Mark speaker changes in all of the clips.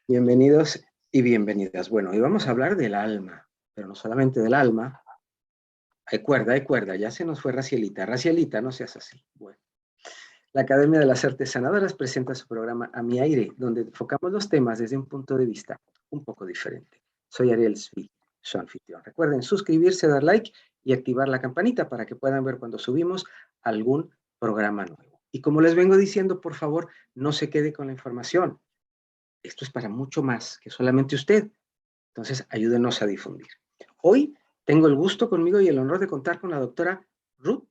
Speaker 1: Bienvenidos y bienvenidas. Bueno, hoy vamos a hablar del alma, pero no solamente del alma. Hay cuerda, ya se nos fue Racielita. Racielita, no seas así. Bueno, la Academia de las Artes Sanadoras presenta su programa A Mi Aire, donde enfocamos los temas desde un punto de vista un poco diferente. Soy Ariel Svi, su anfitrión. Recuerden suscribirse, dar like y activar la campanita para que puedan ver cuando subimos algún programa nuevo. Y como les vengo diciendo, por favor, no se quede con la información. Esto es para mucho más que solamente usted. Entonces, ayúdenos a difundir. Hoy tengo el gusto conmigo y el honor de contar con la doctora Ruth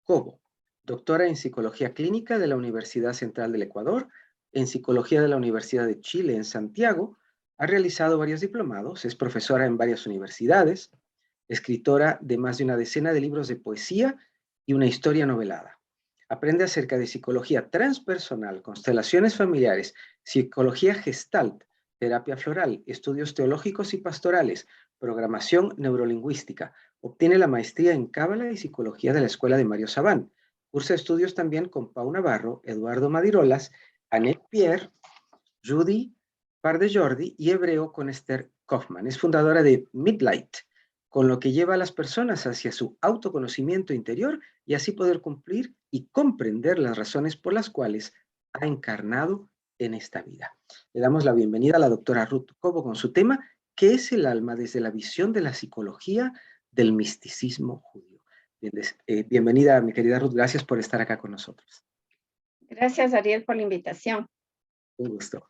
Speaker 1: Cobo, doctora en Psicología Clínica de la Universidad Central del Ecuador, en Psicología de la Universidad de Chile en Santiago, ha realizado varios diplomados, es profesora en varias universidades, escritora de más de una decena de libros de poesía y una historia novelada. Aprende acerca de psicología transpersonal, constelaciones familiares, psicología gestalt, terapia floral, estudios teológicos y pastorales, programación neurolingüística. Obtiene la maestría en Cábala y Psicología de la Escuela de Mario Sabán. Cursa estudios también con Pau Navarro, Eduardo Madirolas, Annette Pierre, Judy Pardejordi y hebreo con Esther Kaufman. Es fundadora de Midlight, con lo que lleva a las personas hacia su autoconocimiento interior y así poder cumplir y comprender las razones por las cuales ha encarnado en esta vida. Le damos la bienvenida a la doctora Ruth Cobo con su tema, ¿qué es el alma desde la visión de la psicología del misticismo judío? Bienvenida, mi querida Ruth, gracias por estar acá con nosotros.
Speaker 2: Gracias, Ariel, por la invitación.
Speaker 1: Un gusto.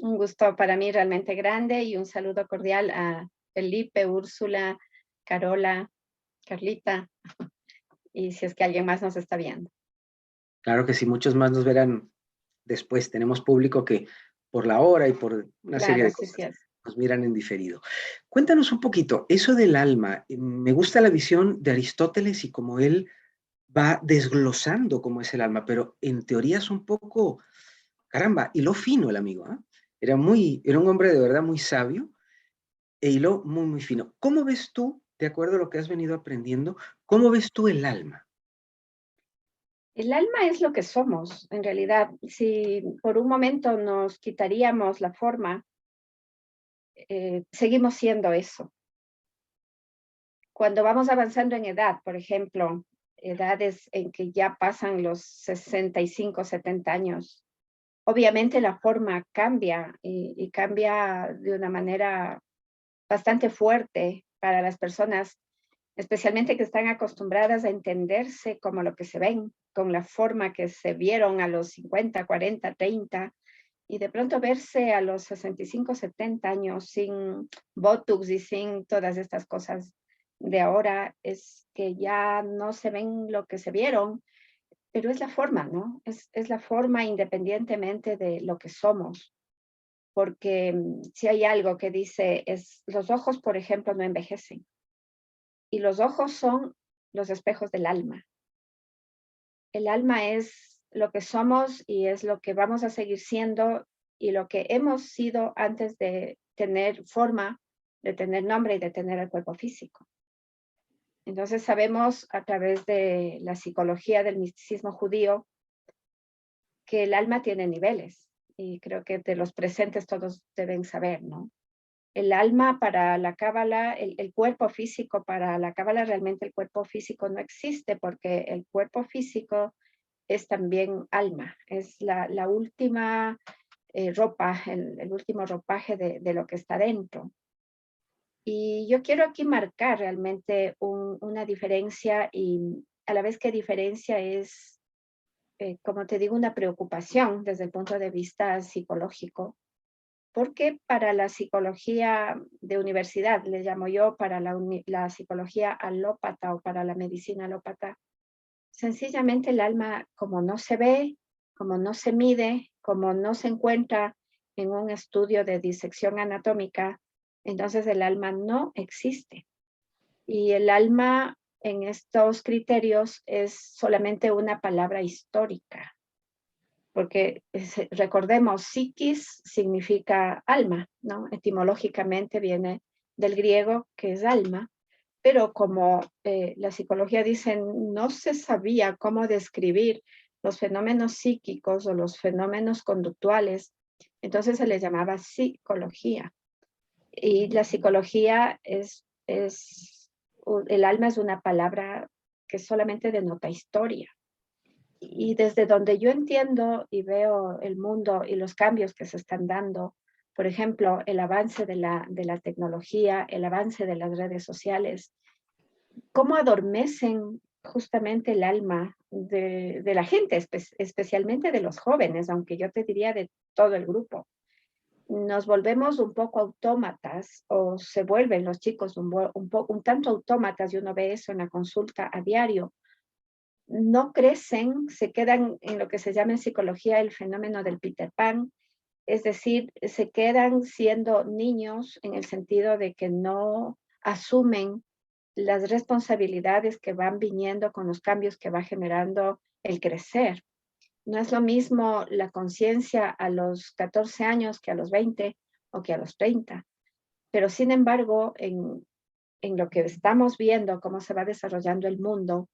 Speaker 2: Un gusto para mí realmente grande y un saludo cordial a Felipe, Úrsula, Carola, Carlita y si es que alguien más nos está viendo.
Speaker 1: Claro que sí, muchos más nos verán después. Tenemos público que por la hora y por una serie de
Speaker 2: Sí,
Speaker 1: cosas
Speaker 2: sí es.
Speaker 1: nos miran en diferido. Cuéntanos un poquito, eso del alma. Me gusta la visión de Aristóteles y cómo él va desglosando cómo es el alma, pero en teoría es un poco, caramba, hiló fino el amigo, ¿eh? Era un hombre de verdad muy sabio e hiló muy, muy fino. ¿Cómo ves tú, de acuerdo a lo que has venido aprendiendo, cómo ves tú el alma?
Speaker 2: El alma es lo que somos, en realidad. Si por un momento nos quitaríamos la forma, seguimos siendo eso. Cuando vamos avanzando en edad, por ejemplo, edades en que ya pasan los 65, 70 años, obviamente la forma cambia y cambia de una manera bastante fuerte para las personas, especialmente que están acostumbradas a entenderse como lo que se ven, con la forma que se vieron a los 50, 40, 30, y de pronto verse a los 65, 70 años sin Botox y sin todas estas cosas de ahora, es que ya no se ven lo que se vieron, pero es la forma, ¿no? Es la forma independientemente de lo que somos, porque si hay algo que dice, es los ojos, por ejemplo, no envejecen, y los ojos son los espejos del alma. El alma es lo que somos y es lo que vamos a seguir siendo y lo que hemos sido antes de tener forma, de tener nombre y de tener el cuerpo físico. Entonces sabemos a través de la psicología del misticismo judío que el alma tiene niveles y creo que de los presentes todos deben saber, ¿no? El alma para la cábala, el cuerpo físico para la cábala, realmente el cuerpo físico no existe porque el cuerpo físico es también alma, es la última ropa, el último ropaje de lo que está dentro. Y yo quiero aquí marcar realmente una diferencia y a la vez que diferencia es, como te digo, una preocupación desde el punto de vista psicológico. Porque para la psicología de universidad, le llamo yo, para la psicología alópata o para la medicina alópata, sencillamente el alma, como no se ve, como no se mide, como no se encuentra en un estudio de disección anatómica, entonces el alma no existe. Y el alma en estos criterios es solamente una palabra histórica, porque recordemos, psiquis significa alma, ¿no? Etimológicamente viene del griego, que es alma, pero como la psicología dice, no se sabía cómo describir los fenómenos psíquicos o los fenómenos conductuales Entonces se le llamaba psicología. Y la psicología el alma es una palabra que solamente denota historia. Y desde donde yo entiendo y veo el mundo y los cambios que se están dando, por ejemplo, el avance de la tecnología, el avance de las redes sociales, cómo adormecen justamente el alma de la gente, especialmente de los jóvenes, aunque yo te diría de todo el grupo. Nos volvemos un poco autómatas o se vuelven los chicos un tanto autómatas, y uno ve eso en la consulta a diario. No crecen, se quedan en lo que se llama en psicología el fenómeno del Peter Pan, es decir, se quedan siendo niños en el sentido de que no asumen las responsabilidades que van viniendo con los cambios que va generando el crecer. No es lo mismo la conciencia a los 14 años que a los 20 o que a los 30, pero sin embargo, en lo que estamos viendo, cómo se va desarrollando el mundo,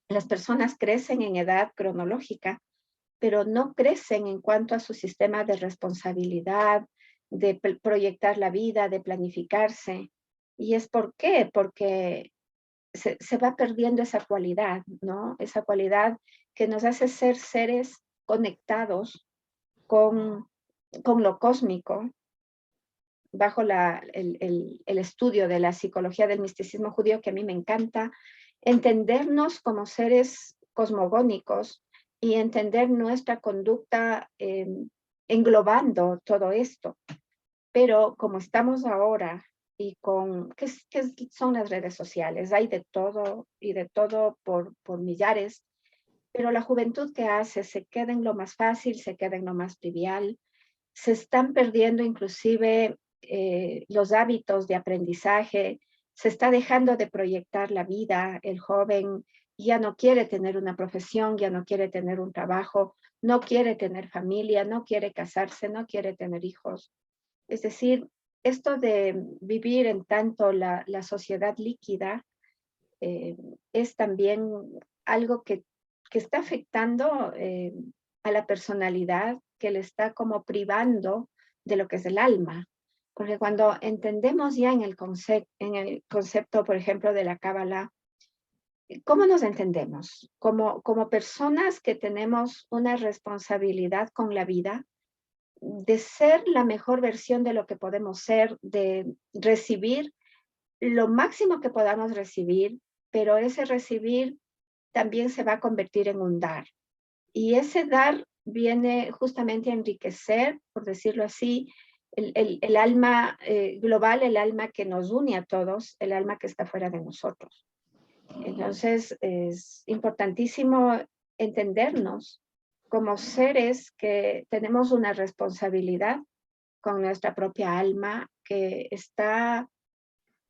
Speaker 2: las personas crecen en edad cronológica, pero no crecen en cuanto a su sistema de responsabilidad, de proyectar la vida, de planificarse. ¿Y es por qué? Porque se va perdiendo esa cualidad, ¿no? Esa cualidad que nos hace ser seres conectados con, con lo cósmico, bajo el estudio de la psicología del misticismo judío, que a mí me encanta, entendernos como seres cosmogónicos y entender nuestra conducta englobando todo esto. Pero como estamos ahora y ¿qué son las redes sociales? Hay de todo y de todo por millares, pero la juventud que hace se queda en lo más fácil, se queda en lo más trivial, se están perdiendo inclusive los hábitos de aprendizaje, se está dejando de proyectar la vida, el joven ya no quiere tener una profesión, ya no quiere tener un trabajo, no quiere tener familia, no quiere casarse, no quiere tener hijos. Es decir, esto de vivir en tanto la sociedad líquida es también algo que está afectando a la personalidad, que le está como privando de lo que es el alma. Porque cuando entendemos ya en el concepto, por ejemplo, de la Cábala, ¿cómo nos entendemos? Como personas que tenemos una responsabilidad con la vida, de ser la mejor versión de lo que podemos ser, de recibir lo máximo que podamos recibir, pero ese recibir también se va a convertir en un dar. Y ese dar viene justamente a enriquecer, por decirlo así, el alma global, el alma que nos une a todos, el alma que está fuera de nosotros. Entonces, es importantísimo entendernos como seres que tenemos una responsabilidad con nuestra propia alma, que está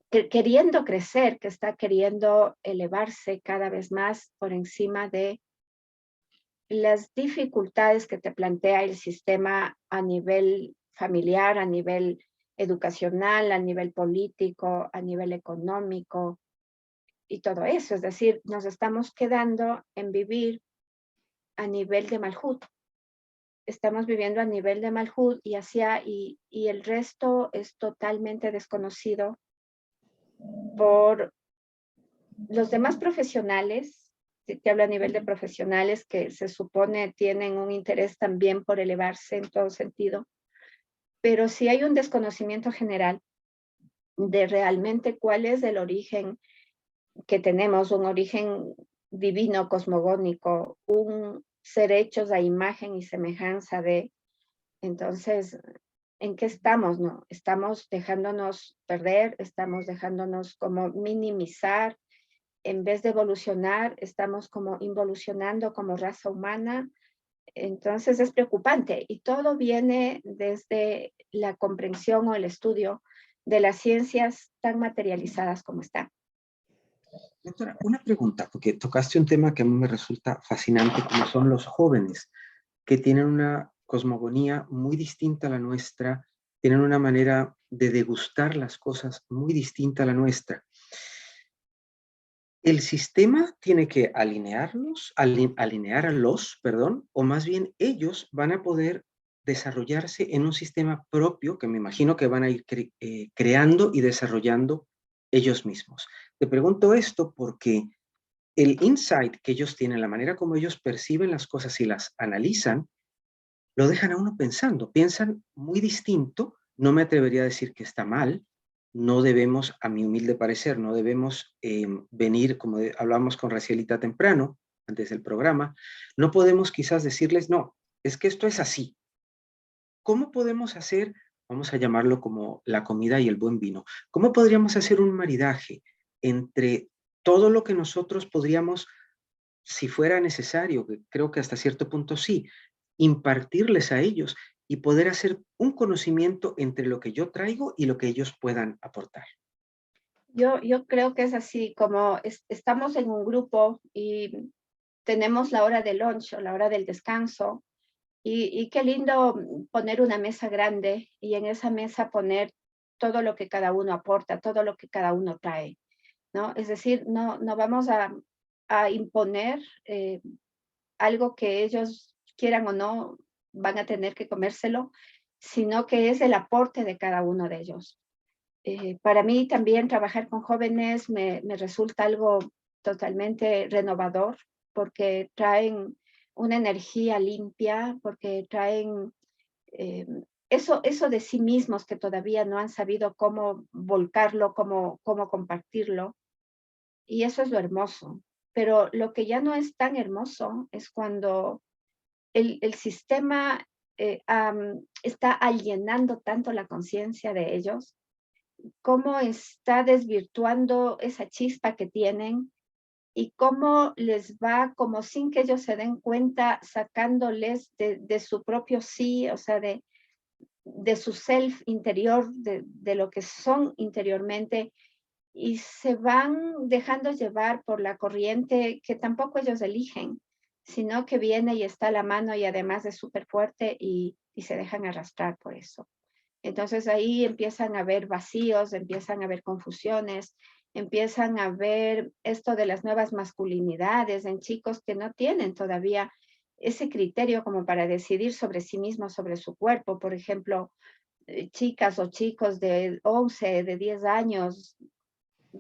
Speaker 2: queriendo crecer, que está queriendo elevarse cada vez más por encima de las dificultades que te plantea el sistema a nivel familiar, a nivel educacional, a nivel político, a nivel económico y todo eso. Es decir, nos estamos quedando en vivir a nivel de Malhut. Estamos viviendo a nivel de Malhut y el resto es totalmente desconocido por los demás profesionales. Te hablo a nivel de profesionales que se supone tienen un interés también por elevarse en todo sentido, pero sí hay un desconocimiento general de realmente cuál es el origen que tenemos, un origen divino, cosmogónico, un ser hechos a imagen y semejanza de. Entonces, ¿en qué estamos? No, estamos dejándonos perder, estamos dejándonos como minimizar. En vez de evolucionar, estamos como involucionando como raza humana. Entonces es preocupante y todo viene desde la comprensión o el estudio de las ciencias tan materializadas como están.
Speaker 1: Doctora, una pregunta, porque tocaste un tema que a mí me resulta fascinante, como son los jóvenes, que tienen una cosmogonía muy distinta a la nuestra, tienen una manera de degustar las cosas muy distinta a la nuestra. ¿El sistema tiene que alinearlos, alinearlos, perdón, o más bien ellos van a poder desarrollarse en un sistema propio que me imagino que van a ir creando y desarrollando ellos mismos. Te pregunto esto porque el insight que ellos tienen, la manera como ellos perciben las cosas y las analizan, lo dejan a uno pensando. Piensan muy distinto. No me atrevería a decir que está mal. No debemos, a mi humilde parecer, no debemos venir, como hablamos con Racielita temprano, antes del programa, no podemos quizás decirles, no, es que esto es así. ¿Cómo podemos hacer, vamos a llamarlo como la comida y el buen vino, cómo podríamos hacer un maridaje entre todo lo que nosotros podríamos, si fuera necesario, que creo que hasta cierto punto sí, impartirles a ellos y poder hacer un conocimiento entre lo que yo traigo y lo que ellos puedan aportar?
Speaker 2: Yo creo que es así, como estamos en un grupo y tenemos la hora de lunch o la hora del descanso, y qué lindo poner una mesa grande y en esa mesa poner todo lo que cada uno aporta, todo lo que cada uno trae, ¿no? Es decir, no vamos a imponer algo que ellos quieran o no, van a tener que comérselo, sino que es el aporte de cada uno de ellos. Para mí también trabajar con jóvenes me resulta algo totalmente renovador porque traen una energía limpia, porque traen eh, eso de sí mismos que todavía no han sabido cómo volcarlo, cómo compartirlo. Y eso es lo hermoso. Pero lo que ya no es tan hermoso es cuando el sistema está alienando tanto la conciencia de ellos, cómo está desvirtuando esa chispa que tienen y cómo les va, como sin que ellos se den cuenta, sacándoles de su propio sí, o sea, de su self interior, de lo que son interiormente, y se van dejando llevar por la corriente que tampoco ellos eligen, sino que viene y está a la mano y además es súper fuerte y se dejan arrastrar por eso. Entonces ahí empiezan a haber vacíos, empiezan a haber confusiones, empiezan a ver esto de las nuevas masculinidades en chicos que no tienen todavía ese criterio como para decidir sobre sí mismos, sobre su cuerpo. Por ejemplo, chicas o chicos de 11, de 10 años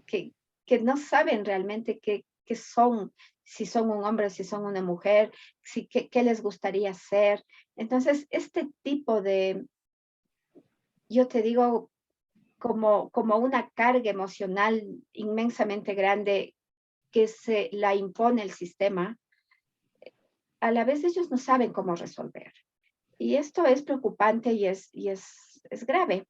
Speaker 2: que, que no saben realmente qué son, si son un hombre, si son una mujer, si, qué les gustaría ser. Entonces, este tipo de, yo te digo, como una carga emocional inmensamente grande que se la impone el sistema, a la vez ellos no saben cómo resolver. Y esto es preocupante y es grave,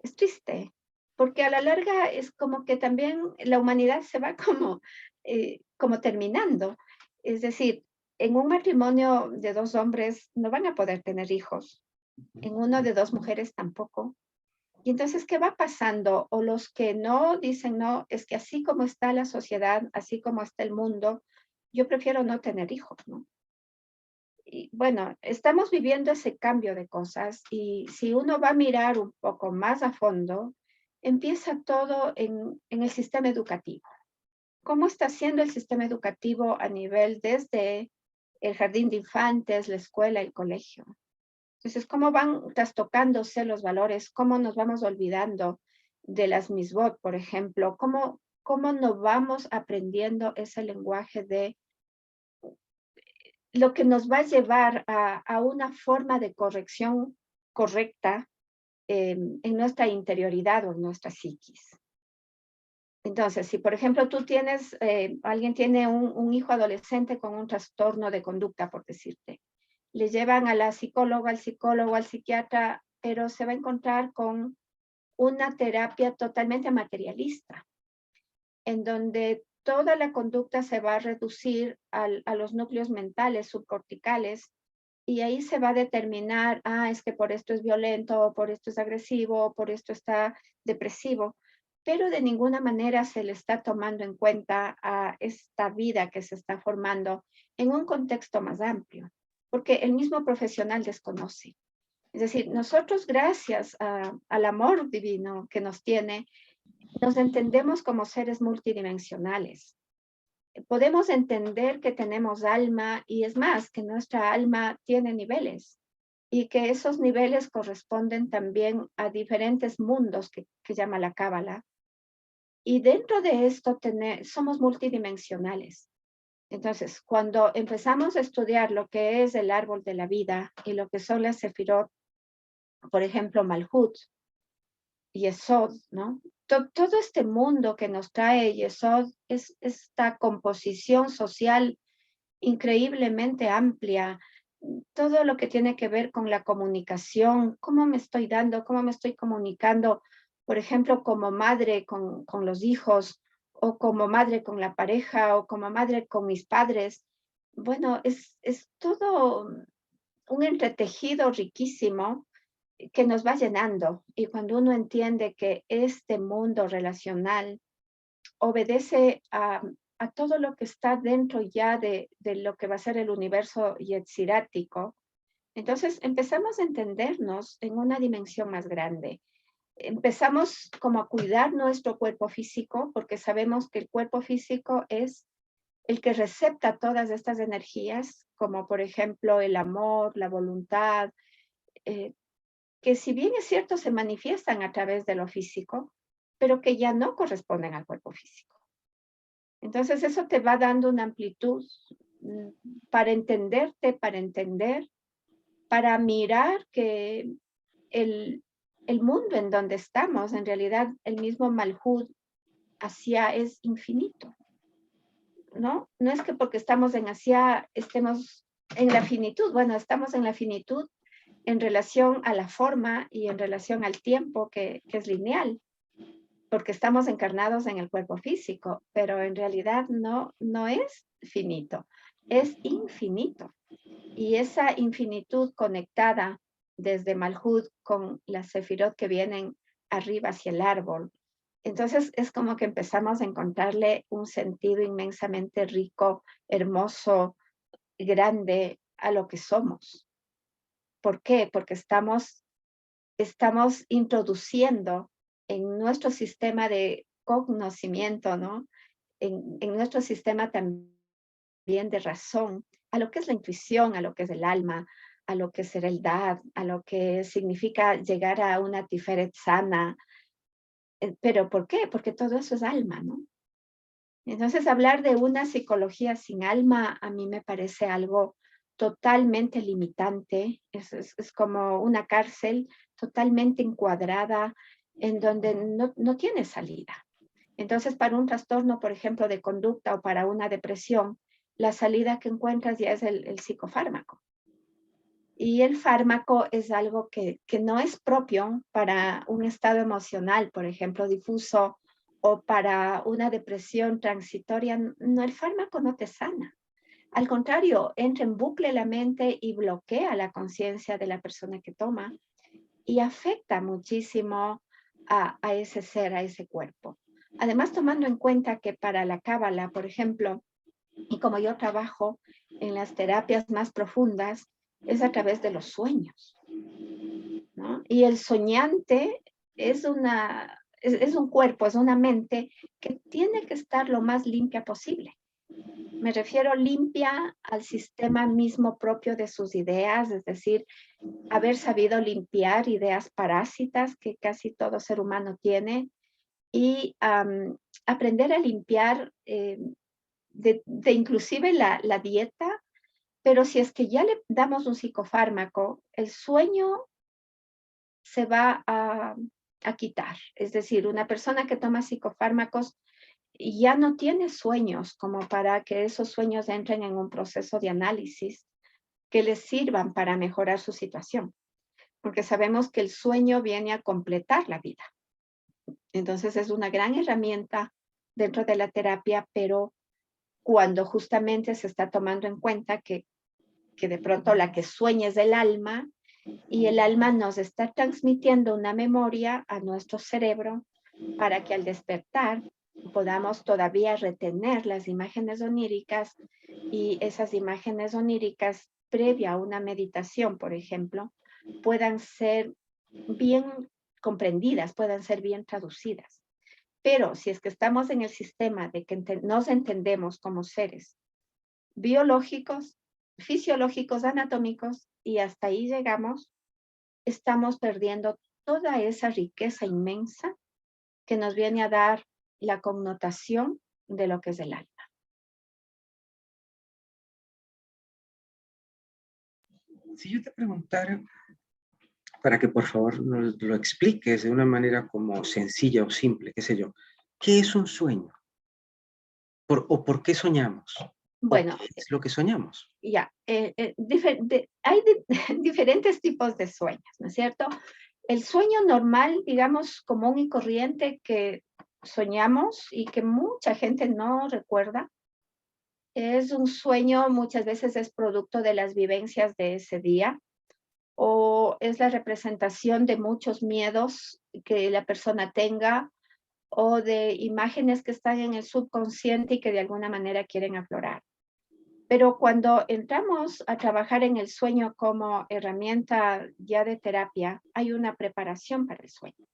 Speaker 2: es triste, porque a la larga es como que también la humanidad se va como terminando. Es decir, en un matrimonio de dos hombres no van a poder tener hijos, en uno de dos mujeres tampoco. Y entonces, ¿qué va pasando? O los que no dicen, no, es que así como está la sociedad, así como está el mundo, yo prefiero no tener hijos, ¿no? Y bueno, estamos viviendo ese cambio de cosas y si uno va a mirar un poco más a fondo, empieza todo en el sistema educativo. ¿Cómo está siendo el sistema educativo a nivel desde el jardín de infantes, la escuela, el colegio? Entonces, ¿cómo van trastocándose los valores? ¿Cómo nos vamos olvidando de las misbot, por ejemplo? ¿Cómo no vamos aprendiendo ese lenguaje de lo que nos va a llevar a una forma de corrección correcta en nuestra interioridad o en nuestra psiquis? Entonces, si por ejemplo tú tienes, alguien tiene un hijo adolescente con un trastorno de conducta, por decirte, le llevan a la psicóloga, al psicólogo, al psiquiatra, pero se va a encontrar con una terapia totalmente materialista, en donde toda la conducta se va a reducir a los núcleos mentales subcorticales y ahí se va a determinar, es que por esto es violento, por esto es agresivo, por esto está depresivo, pero de ninguna manera se le está tomando en cuenta a esta vida que se está formando en un contexto más amplio, porque el mismo profesional desconoce. Es decir, nosotros gracias al amor divino que nos tiene, nos entendemos como seres multidimensionales. Podemos entender que tenemos alma y es más, que nuestra alma tiene niveles y que esos niveles corresponden también a diferentes mundos que llama la Cábala. Y dentro de esto somos multidimensionales. Entonces, cuando empezamos a estudiar lo que es el árbol de la vida y lo que son las sefirot, por ejemplo, Malhut y Yesod, ¿no? Todo este mundo que nos trae Yesod es esta composición social increíblemente amplia, todo lo que tiene que ver con la comunicación, cómo me estoy dando, cómo me estoy comunicando, por ejemplo, como madre con los hijos, o como madre con la pareja, o como madre con mis padres. Bueno, es todo un entretejido riquísimo que nos va llenando. Y cuando uno entiende que este mundo relacional obedece a todo lo que está dentro ya de lo que va a ser el universo yetzirático, entonces empezamos a entendernos en una dimensión más grande. Empezamos como a cuidar nuestro cuerpo físico, porque sabemos que el cuerpo físico es el que recepta todas estas energías, como por ejemplo el amor, la voluntad, eh, que si bien es cierto se manifiestan a través de lo físico, pero que ya no corresponden al cuerpo físico. Entonces eso te va dando una amplitud para entenderte, para entender, para mirar que el mundo en donde estamos, en realidad el mismo Malhut Asia es infinito, ¿no? No es que porque estamos en Asia estemos en la finitud, bueno, estamos en la finitud en relación a la forma y en relación al tiempo que es lineal, porque estamos encarnados en el cuerpo físico, pero en realidad no es finito, es infinito. Y esa infinitud conectada desde Malhut con las sefirot que vienen arriba hacia el árbol, entonces es como que empezamos a encontrarle un sentido inmensamente rico, hermoso, grande a lo que somos. ¿Por qué? Porque estamos introduciendo en nuestro sistema de conocimiento, ¿no? En nuestro sistema también de razón, a lo que es la intuición, a lo que es el alma, a lo que es sereldad, a lo que significa llegar a una tiferet sana. ¿Pero por qué? Porque todo eso es alma, ¿no? Entonces, hablar de una psicología sin alma a mí me parece algo totalmente limitante. Es como una cárcel totalmente encuadrada en donde no tiene salida. Entonces, para un trastorno, por ejemplo, de conducta o para una depresión, la salida que encuentras ya es el psicofármaco. Y el fármaco es algo que no es propio para un estado emocional, por ejemplo, difuso, o para una depresión transitoria. No, el fármaco no te sana. Al contrario, entra en bucle la mente y bloquea la conciencia de la persona que toma y afecta muchísimo a ese ser, a ese cuerpo. Además, tomando en cuenta que para la cábala, por ejemplo, y como yo trabajo en las terapias más profundas, es a través de los sueños, ¿no? Y el soñante es un cuerpo, es una mente que tiene que estar lo más limpia posible. Me refiero limpia al sistema mismo propio de sus ideas, es decir, haber sabido limpiar ideas parásitas que casi todo ser humano tiene y aprender a limpiar de inclusive la dieta, pero si es que ya le damos un psicofármaco, el sueño se va a quitar. Es decir, una persona que toma psicofármacos ya no tiene sueños como para que esos sueños entren en un proceso de análisis que les sirvan para mejorar su situación. Porque sabemos que el sueño viene a completar la vida. Entonces es una gran herramienta dentro de la terapia, pero cuando justamente se está tomando en cuenta que de pronto la que sueña es el alma y el alma nos está transmitiendo una memoria a nuestro cerebro para que al despertar podamos todavía retener las imágenes oníricas y esas imágenes oníricas previa a una meditación, por ejemplo, puedan ser bien comprendidas, puedan ser bien traducidas. Pero si es que estamos en el sistema de que nos entendemos como seres biológicos, fisiológicos, anatómicos, y hasta ahí llegamos, estamos perdiendo toda esa riqueza inmensa que nos viene a dar la connotación de lo que es el alma.
Speaker 1: Si yo te preguntara, para que por favor nos lo expliques de una manera como sencilla o simple, qué sé yo, ¿qué es un sueño? ¿O por qué soñamos? ¿O
Speaker 2: Bueno,
Speaker 1: qué es lo que soñamos?
Speaker 2: ya, hay diferentes tipos de sueños, ¿no es cierto? El sueño normal, digamos, común y corriente que soñamos y que mucha gente no recuerda, es un sueño, muchas veces es producto de las vivencias de ese día o es la representación de muchos miedos que la persona tenga o de imágenes que están en el subconsciente y que de alguna manera quieren aflorar. Pero cuando entramos a trabajar en el sueño como herramienta ya de terapia, hay una preparación para el sueño.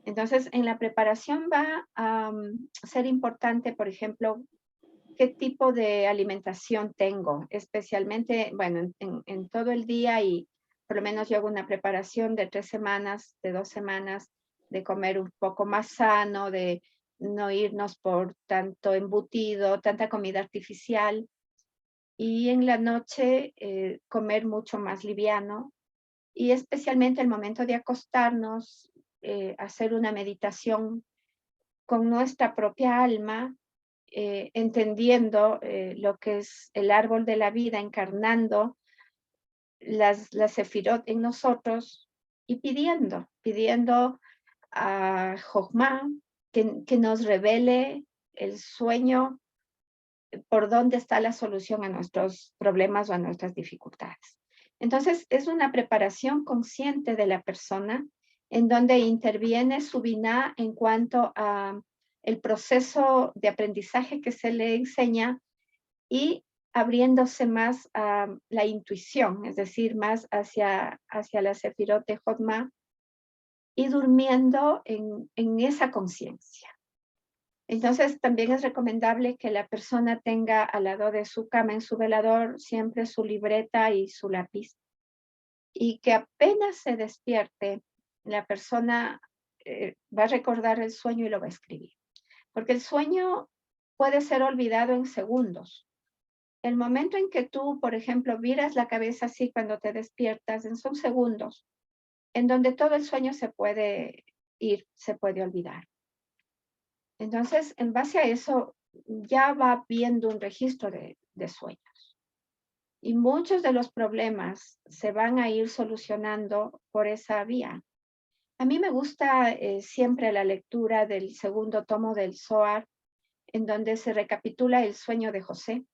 Speaker 2: Entonces, en la preparación va a ser importante, por ejemplo, qué tipo de alimentación tengo, especialmente, bueno, en todo el día y por lo menos yo hago una preparación de 3 semanas, de 2 semanas, de comer un poco más sano, de no irnos por tanto embutido, tanta comida artificial. Y en la noche comer mucho más liviano y especialmente el momento de acostarnos, hacer una meditación con nuestra propia alma, entendiendo lo que es el árbol de la vida, encarnando las sefirot en nosotros y pidiendo a Jochma que nos revele el sueño por dónde está la solución a nuestros problemas o a nuestras dificultades. Entonces, es una preparación consciente de la persona en donde interviene su biná en cuanto a el proceso de aprendizaje que se le enseña y abriéndose más a la intuición, es decir, más hacia la sefirot de Jotma y durmiendo en esa conciencia. Entonces, también es recomendable que la persona tenga al lado de su cama, en su velador, siempre su libreta y su lápiz. Y que apenas se despierte, la persona va a recordar el sueño y lo va a escribir. Porque el sueño puede ser olvidado en segundos. El momento en que tú, por ejemplo, viras la cabeza así cuando te despiertas, son segundos, en donde todo el sueño se puede ir, se puede olvidar. Entonces, en base a eso, ya va viendo un registro de sueños. Y muchos de los problemas se van a ir solucionando por esa vía. A mí me gusta siempre la lectura del segundo tomo del Zohar, en donde se recapitula el sueño de José.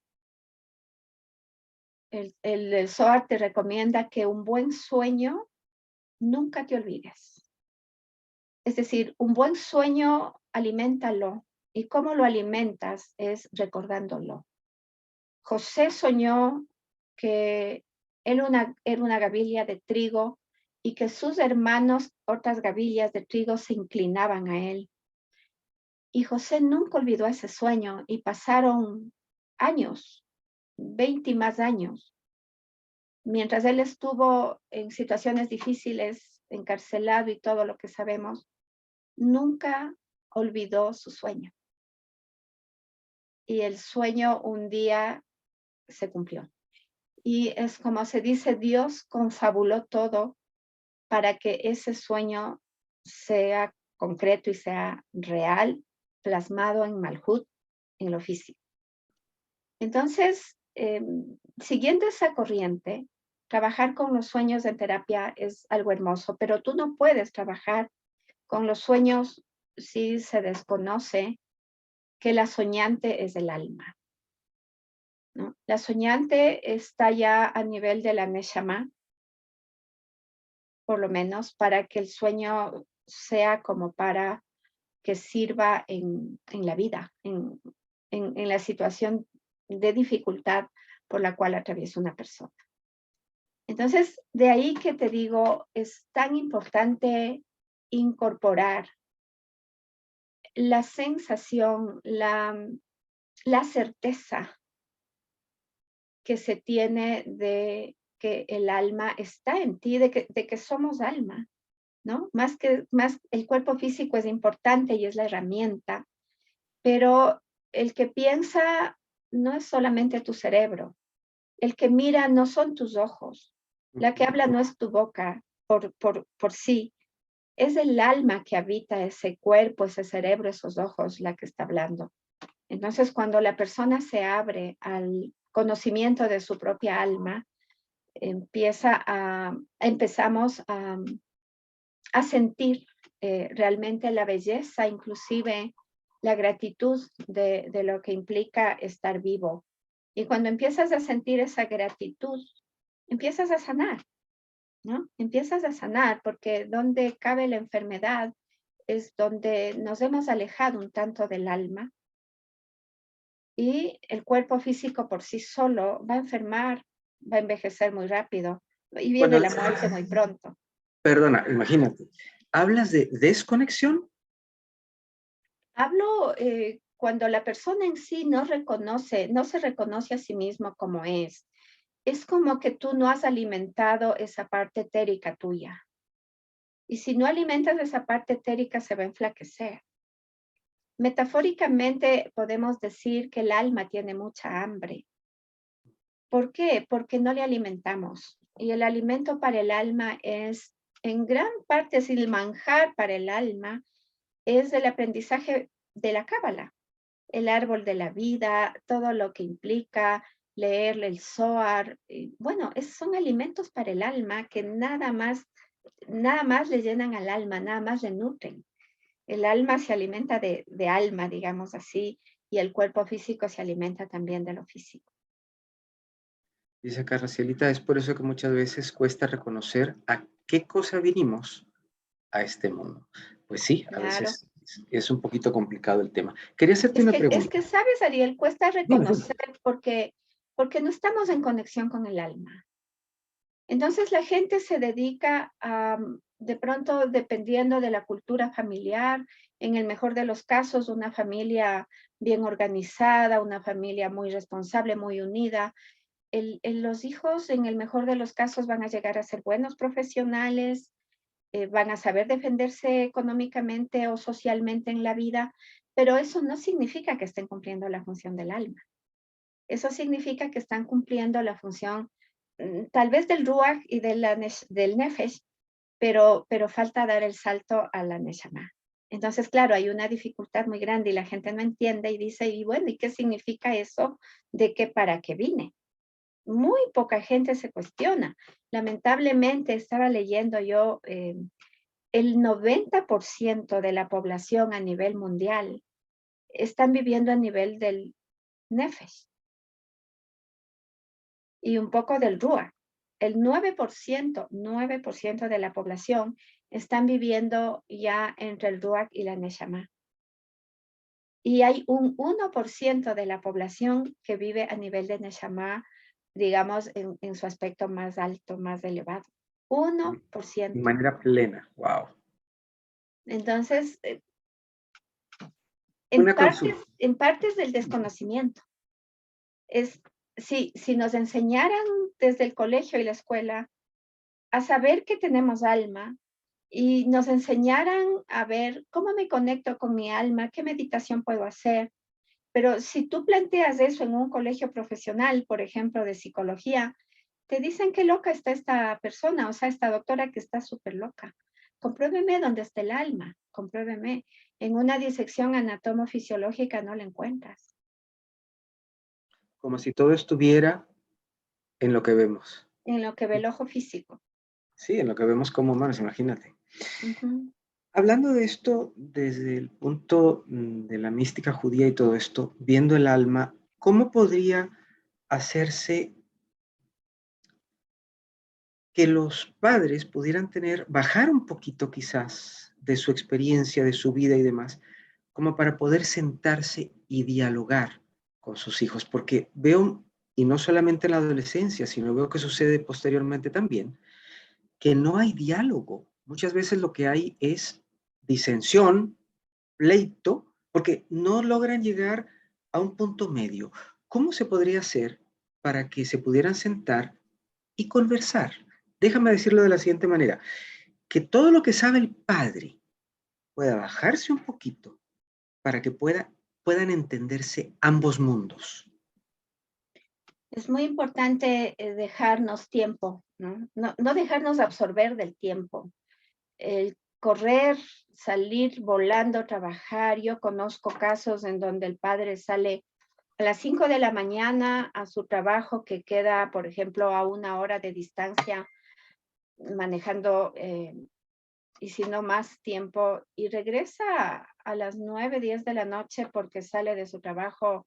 Speaker 2: El Zohar te recomienda que un buen sueño nunca te olvides. Es decir, un buen sueño, aliméntalo. ¿Y cómo lo alimentas? Es recordándolo. José soñó que era una gavilla de trigo y que sus hermanos, otras gavillas de trigo, se inclinaban a él. Y José nunca olvidó ese sueño y pasaron años, 20 y más años, mientras él estuvo en situaciones difíciles, encarcelado y todo lo que sabemos, nunca olvidó su sueño. Y el sueño un día se cumplió. Y es como se dice, Dios confabuló todo para que ese sueño sea concreto y sea real, plasmado en Malhut, en lo físico. Entonces, siguiendo esa corriente, trabajar con los sueños en terapia es algo hermoso, pero tú no puedes trabajar con los sueños si se desconoce que la soñante es el alma, ¿no? La soñante está ya a nivel de la Neshama, por lo menos, para que el sueño sea como para que sirva en la vida, en la situación de dificultad por la cual atraviesa una persona. Entonces, de ahí que te digo, es tan importante incorporar la sensación, la certeza que se tiene de que el alma está en ti, de que somos alma, ¿no? Más el cuerpo físico es importante y es la herramienta, pero el que piensa no es solamente tu cerebro, el que mira no son tus ojos, la que habla no es tu boca por sí, es el alma que habita ese cuerpo, ese cerebro, esos ojos, la que está hablando. Entonces, cuando la persona se abre al conocimiento de su propia alma, empezamos a sentir realmente la belleza, inclusive la gratitud de lo que implica estar vivo. Y cuando empiezas a sentir esa gratitud, empiezas a sanar, ¿no? Empiezas a sanar, porque donde cabe la enfermedad es donde nos hemos alejado un tanto del alma, y el cuerpo físico por sí solo va a enfermar, va a envejecer muy rápido y viene
Speaker 1: Bueno,
Speaker 2: la muerte muy pronto.
Speaker 1: perdona, imagínate, ¿hablas de desconexión?
Speaker 2: Hablo cuando la persona en sí no se reconoce a sí mismo como es. Es como que tú no has alimentado esa parte etérica tuya. Y si no alimentas esa parte etérica, se va a enflaquecer. Metafóricamente podemos decir que el alma tiene mucha hambre. ¿Por qué? Porque no le alimentamos. Y el alimento para el alma es, en gran parte, es el manjar para el alma, es el aprendizaje de la cábala, el árbol de la vida, todo lo que implica leer el Zohar. Bueno, son alimentos para el alma que nada más le llenan al alma, nada más le nutren. El alma se alimenta de alma, digamos así, y el cuerpo físico se alimenta también de lo físico.
Speaker 1: Dice acá Racielita, es por eso que muchas veces cuesta reconocer a qué cosa vinimos a este mundo. Pues sí, a
Speaker 2: Claro.
Speaker 1: veces es un poquito complicado el tema. Quería hacerte una
Speaker 2: Es
Speaker 1: pregunta.
Speaker 2: que, sabes, Ariel, cuesta
Speaker 1: Dime, dime.
Speaker 2: reconocer porque no estamos en conexión con el alma. Entonces la gente se dedica a, de pronto, dependiendo de la cultura familiar, en el mejor de los casos, una familia bien organizada, una familia muy responsable, muy unida. Los hijos, en el mejor de los casos, van a llegar a ser buenos profesionales, van a saber defenderse económicamente o socialmente en la vida, pero eso no significa que estén cumpliendo la función del alma. Eso significa que están cumpliendo la función tal vez del Ruach y del Nefesh, pero falta dar el salto a la Neshama. Entonces, claro, hay una dificultad muy grande y la gente no entiende y dice, y bueno, ¿y qué significa eso de que para qué vine? Muy poca gente se cuestiona. Lamentablemente, estaba leyendo yo, el 90% de la población a nivel mundial están viviendo a nivel del Nefesh y un poco del Ruach. El 9% de la población están viviendo ya entre el Ruach y la Neshama. Y hay un 1% de la población que vive a nivel de Neshama, digamos, en su aspecto más alto, más elevado.
Speaker 1: De
Speaker 2: 1%.
Speaker 1: manera plena. Wow.
Speaker 2: Entonces,
Speaker 1: Una consulta.
Speaker 2: en partes del desconocimiento. Si nos enseñaran desde el colegio y la escuela a saber que tenemos alma y nos enseñaran a ver cómo me conecto con mi alma, qué meditación puedo hacer. Pero si tú planteas eso en un colegio profesional, por ejemplo, de psicología, te dicen qué loca está esta persona, o sea, esta doctora que está súper loca. Compruébeme dónde está el alma, compruébeme. En una disección anatomofisiológica no la encuentras.
Speaker 1: Como si todo estuviera en lo que vemos.
Speaker 2: En lo que ve el ojo físico.
Speaker 1: Sí, en lo que vemos como humanos, imagínate.
Speaker 2: Ujú.
Speaker 1: Hablando de esto desde el punto de la mística judía y todo esto, viendo el alma, ¿cómo podría hacerse que los padres pudieran bajar un poquito quizás de su experiencia, de su vida y demás, como para poder sentarse y dialogar con sus hijos? Porque veo, y no solamente en la adolescencia, sino veo que sucede posteriormente también, que no hay diálogo. Muchas veces lo que hay es disensión, pleito, porque no logran llegar a un punto medio. ¿Cómo se podría hacer para que se pudieran sentar y conversar. Déjame decirlo de la siguiente manera, que todo lo que sabe el padre pueda bajarse un poquito para que puedan entenderse ambos mundos.
Speaker 2: Es muy importante dejarnos tiempo, ¿no? No dejarnos absorber del tiempo. El correr, salir volando, trabajar. Yo conozco casos en donde el padre sale a las 5 de la mañana a su trabajo que queda, por ejemplo, a 1 hora de distancia manejando y si no más tiempo y regresa a las 9, 10 de la noche porque sale de su trabajo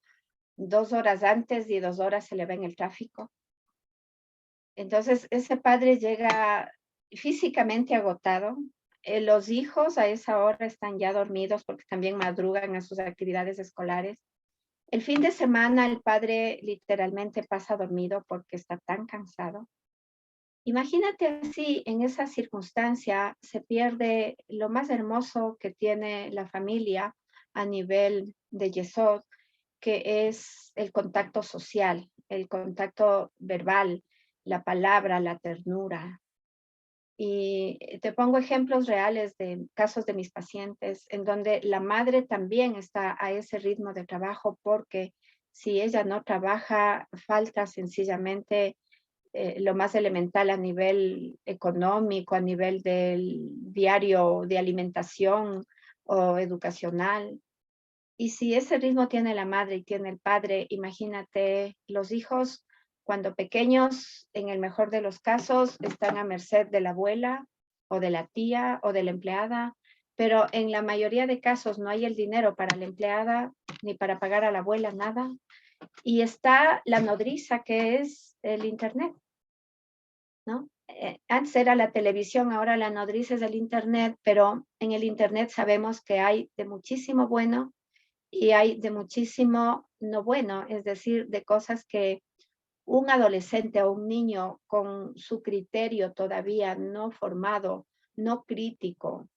Speaker 2: 2 horas antes y 2 horas se le va en el tráfico. Entonces, ese padre llega físicamente agotado. Los hijos a esa hora están ya dormidos porque también madrugan a sus actividades escolares. El fin de semana el padre literalmente pasa dormido porque está tan cansado. Imagínate así, en esa circunstancia se pierde lo más hermoso que tiene la familia a nivel de Yesod, que es el contacto social, el contacto verbal, la palabra, la ternura. Y te pongo ejemplos reales de casos de mis pacientes en donde la madre también está a ese ritmo de trabajo porque si ella no trabaja, falta sencillamente lo más elemental a nivel económico, a nivel del diario de alimentación o educacional. Y si ese ritmo tiene la madre y tiene el padre, imagínate, los hijos cuando pequeños, en el mejor de los casos, están a merced de la abuela o de la tía o de la empleada, pero en la mayoría de casos no hay el dinero para la empleada ni para pagar a la abuela, nada. Y está la nodriza que es el internet, ¿no? Antes era la televisión, ahora la nodriza es el internet, pero en el internet sabemos que hay de muchísimo bueno y hay de muchísimo no bueno, es decir, de cosas que un adolescente o un niño con su criterio todavía no formado, no crítico,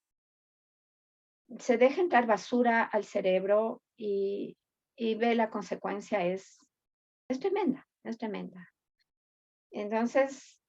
Speaker 2: se deja entrar basura al cerebro y ve la consecuencia es tremenda, es tremenda. Entonces,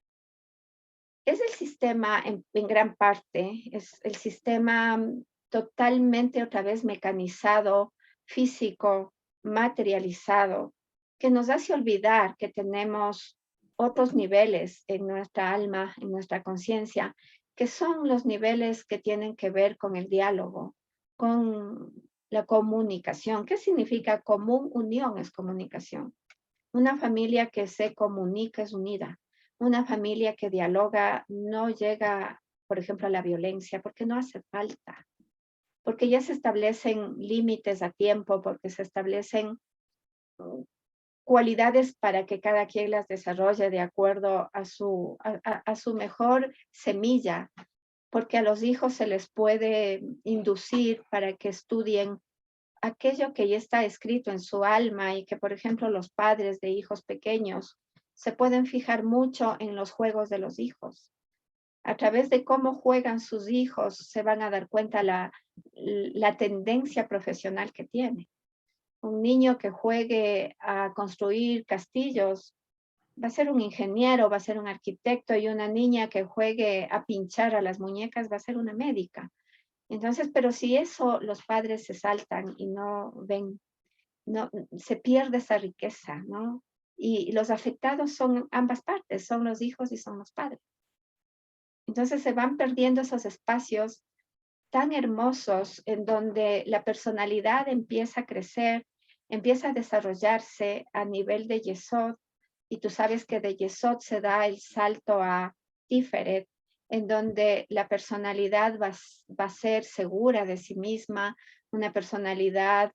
Speaker 2: es el sistema en gran parte, es el sistema totalmente otra vez mecanizado, físico, materializado, que nos hace olvidar que tenemos otros niveles en nuestra alma, en nuestra conciencia, que son los niveles que tienen que ver con el diálogo, con la comunicación. ¿Qué significa común? Unión es comunicación. Una familia que se comunica es unida. Una familia que dialoga no llega, por ejemplo, a la violencia, porque no hace falta, porque ya se establecen límites a tiempo, porque se establecen cualidades para que cada quien las desarrolle de acuerdo a su mejor semilla, porque a los hijos se les puede inducir para que estudien aquello que ya está escrito en su alma y que, por ejemplo, los padres de hijos pequeños se pueden fijar mucho en los juegos de los hijos. A través de cómo juegan sus hijos se van a dar cuenta la tendencia profesional que tiene. Un niño que juegue a construir castillos va a ser un ingeniero, va a ser un arquitecto, y una niña que juegue a pinchar a las muñecas va a ser una médica. Entonces, pero si eso los padres se saltan y no ven, no, se pierde esa riqueza, ¿no? Y los afectados son ambas partes, son los hijos y son los padres. Entonces se van perdiendo esos espacios tan hermosos en donde la personalidad empieza a crecer, empieza a desarrollarse a nivel de Yesod, y tú sabes que de Yesod se da el salto a Tiferet, en donde la personalidad va a ser segura de sí misma, una personalidad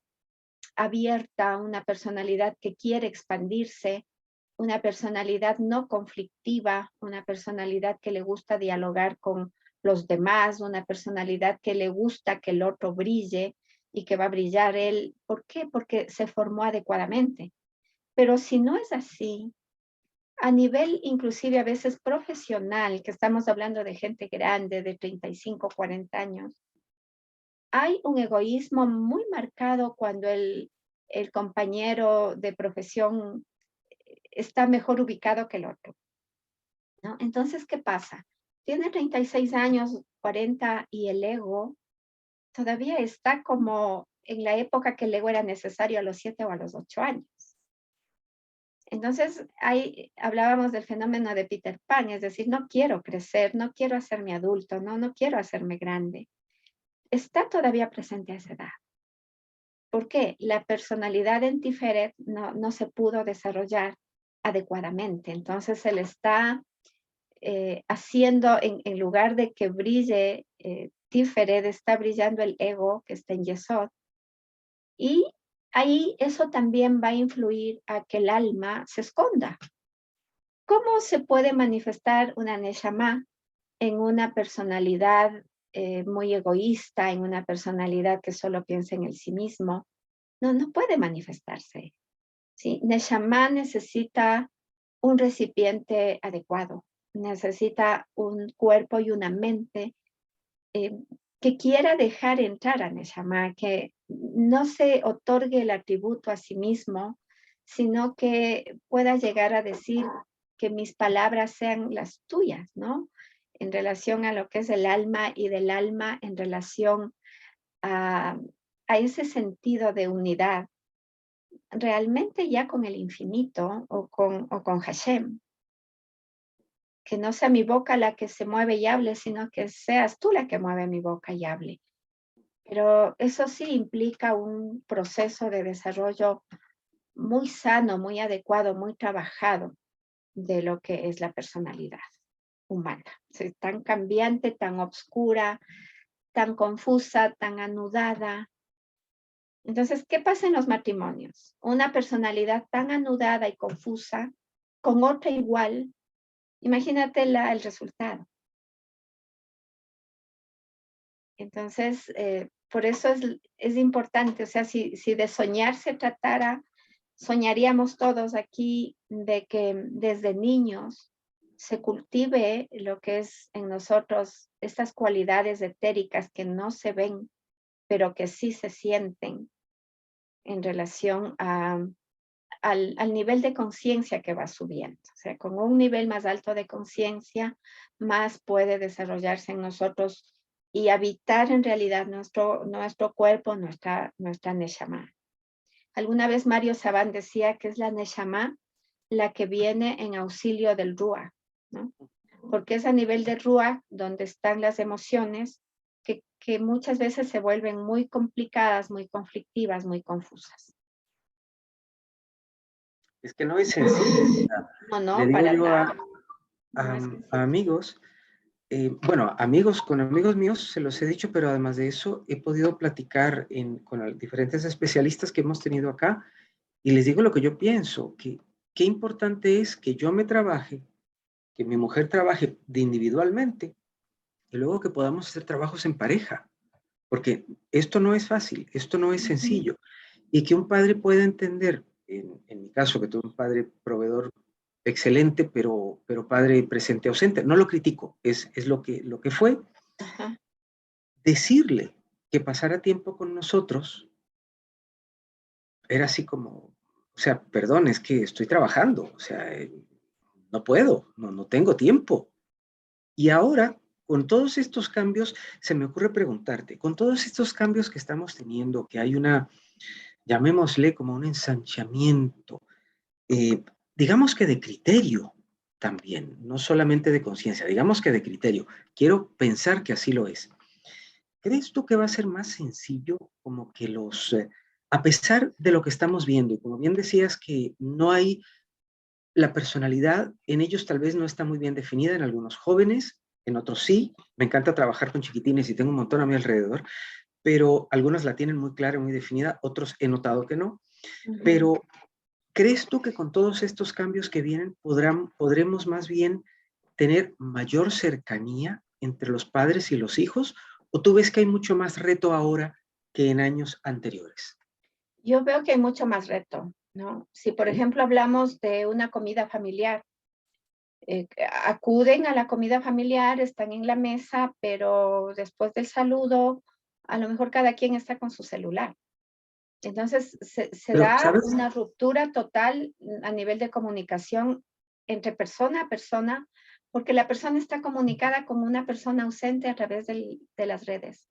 Speaker 2: abierta, una personalidad que quiere expandirse, una personalidad no conflictiva, una personalidad que le gusta dialogar con los demás, una personalidad que le gusta que el otro brille y que va a brillar él. ¿Por qué? Porque se formó adecuadamente. Pero si no es así, a nivel inclusive a veces profesional, que estamos hablando de gente grande de 35, 40 años, hay un egoísmo muy marcado cuando el compañero de profesión está mejor ubicado que el otro. ¿no? Entonces, ¿qué pasa? Tiene 36 años, 40 y el ego todavía está como en la época que el ego era necesario a los 7 o a los 8 años. Entonces, ahí hablábamos del fenómeno de Peter Pan, es decir, no quiero crecer, no quiero hacerme adulto, no quiero hacerme grande. Está todavía presente a esa edad. ¿Por qué? La personalidad en Tiferet no se pudo desarrollar adecuadamente. Entonces, se le está haciendo, en lugar de que brille Tiferet, está brillando el ego que está en Yesod. Y ahí eso también va a influir a que el alma se esconda. ¿Cómo se puede manifestar una Neshama en una personalidad muy egoísta, en una personalidad que solo piensa en el sí mismo? No puede manifestarse. ¿Sí? Neshama necesita un recipiente adecuado, necesita un cuerpo y una mente que quiera dejar entrar a Neshama, que no se otorgue el atributo a sí mismo, sino que pueda llegar a decir que mis palabras sean las tuyas, ¿no? En relación a lo que es el alma y del alma en relación a, a ese sentido de unidad, realmente ya con el infinito o con Hashem. Que no sea mi boca la que se mueve y hable, sino que seas tú la que mueve mi boca y hable. Pero eso sí implica un proceso de desarrollo muy sano, muy adecuado, muy trabajado de lo que es la personalidad humana. Es tan cambiante, tan obscura, tan confusa, tan anudada. Entonces, ¿qué pasa en los matrimonios? Una personalidad tan anudada y confusa con otra igual, imagínate el resultado. Entonces, por eso es importante, o sea, si de soñar se tratara, soñaríamos todos aquí de que desde niños se cultive lo que es en nosotros estas cualidades etéricas que no se ven, pero que sí se sienten en relación al nivel de conciencia que va subiendo. O sea, con un nivel más alto de conciencia, más puede desarrollarse en nosotros y habitar en realidad nuestro cuerpo, nuestra Neshama. Alguna vez Mario Sabán decía que es la Neshama la que viene en auxilio del Ruach, ¿no? Porque es a nivel de Ruach donde están las emociones que muchas veces se vuelven muy complicadas, muy conflictivas, muy confusas.
Speaker 1: Es que no es sencillo. Le
Speaker 2: No,
Speaker 1: digo
Speaker 2: para
Speaker 1: yo
Speaker 2: nada. No es
Speaker 1: a
Speaker 2: sencillo.
Speaker 1: amigos, bueno, con amigos míos se los he dicho, pero además de eso he podido platicar con diferentes especialistas que hemos tenido acá y les digo lo que yo pienso, que qué importante es que yo me trabaje, que mi mujer trabaje individualmente y luego que podamos hacer trabajos en pareja, porque esto no es fácil, esto no es sencillo y que un padre pueda entender, en mi caso que tuve un padre proveedor excelente, pero padre presente ausente. No lo critico, es lo que fue.
Speaker 2: Ajá.
Speaker 1: Decirle que pasara tiempo con nosotros era así como, o sea, perdón, es que estoy trabajando, o sea, no puedo, no tengo tiempo. Y ahora, con todos estos cambios, se me ocurre preguntarte, con todos estos cambios que estamos teniendo, que hay llamémosle como un ensanchamiento, eh, digamos que de criterio también, no solamente de conciencia, digamos que de criterio. Quiero pensar que así lo es. ¿Crees tú que va a ser más sencillo como que a pesar de lo que estamos viendo, y como bien decías que no hay la personalidad, en ellos tal vez no está muy bien definida, en algunos jóvenes, en otros sí, me encanta trabajar con chiquitines y tengo un montón a mi alrededor, pero algunos la tienen muy clara, muy definida, otros he notado que no, pero ¿crees tú que con todos estos cambios que vienen podremos más bien tener mayor cercanía entre los padres y los hijos? ¿O tú ves que hay mucho más reto ahora que en años anteriores?
Speaker 2: Yo veo que hay mucho más reto, ¿no? Si, por
Speaker 1: ¿Sí?
Speaker 2: ejemplo, hablamos de una comida familiar, acuden a la comida familiar, están en la mesa, pero después del saludo, a lo mejor cada quien está con su celular. Entonces, se
Speaker 1: Pero,
Speaker 2: da
Speaker 1: ¿sabes?
Speaker 2: una ruptura total a nivel de comunicación entre persona a persona, porque la persona está comunicada con una persona ausente a través de las redes.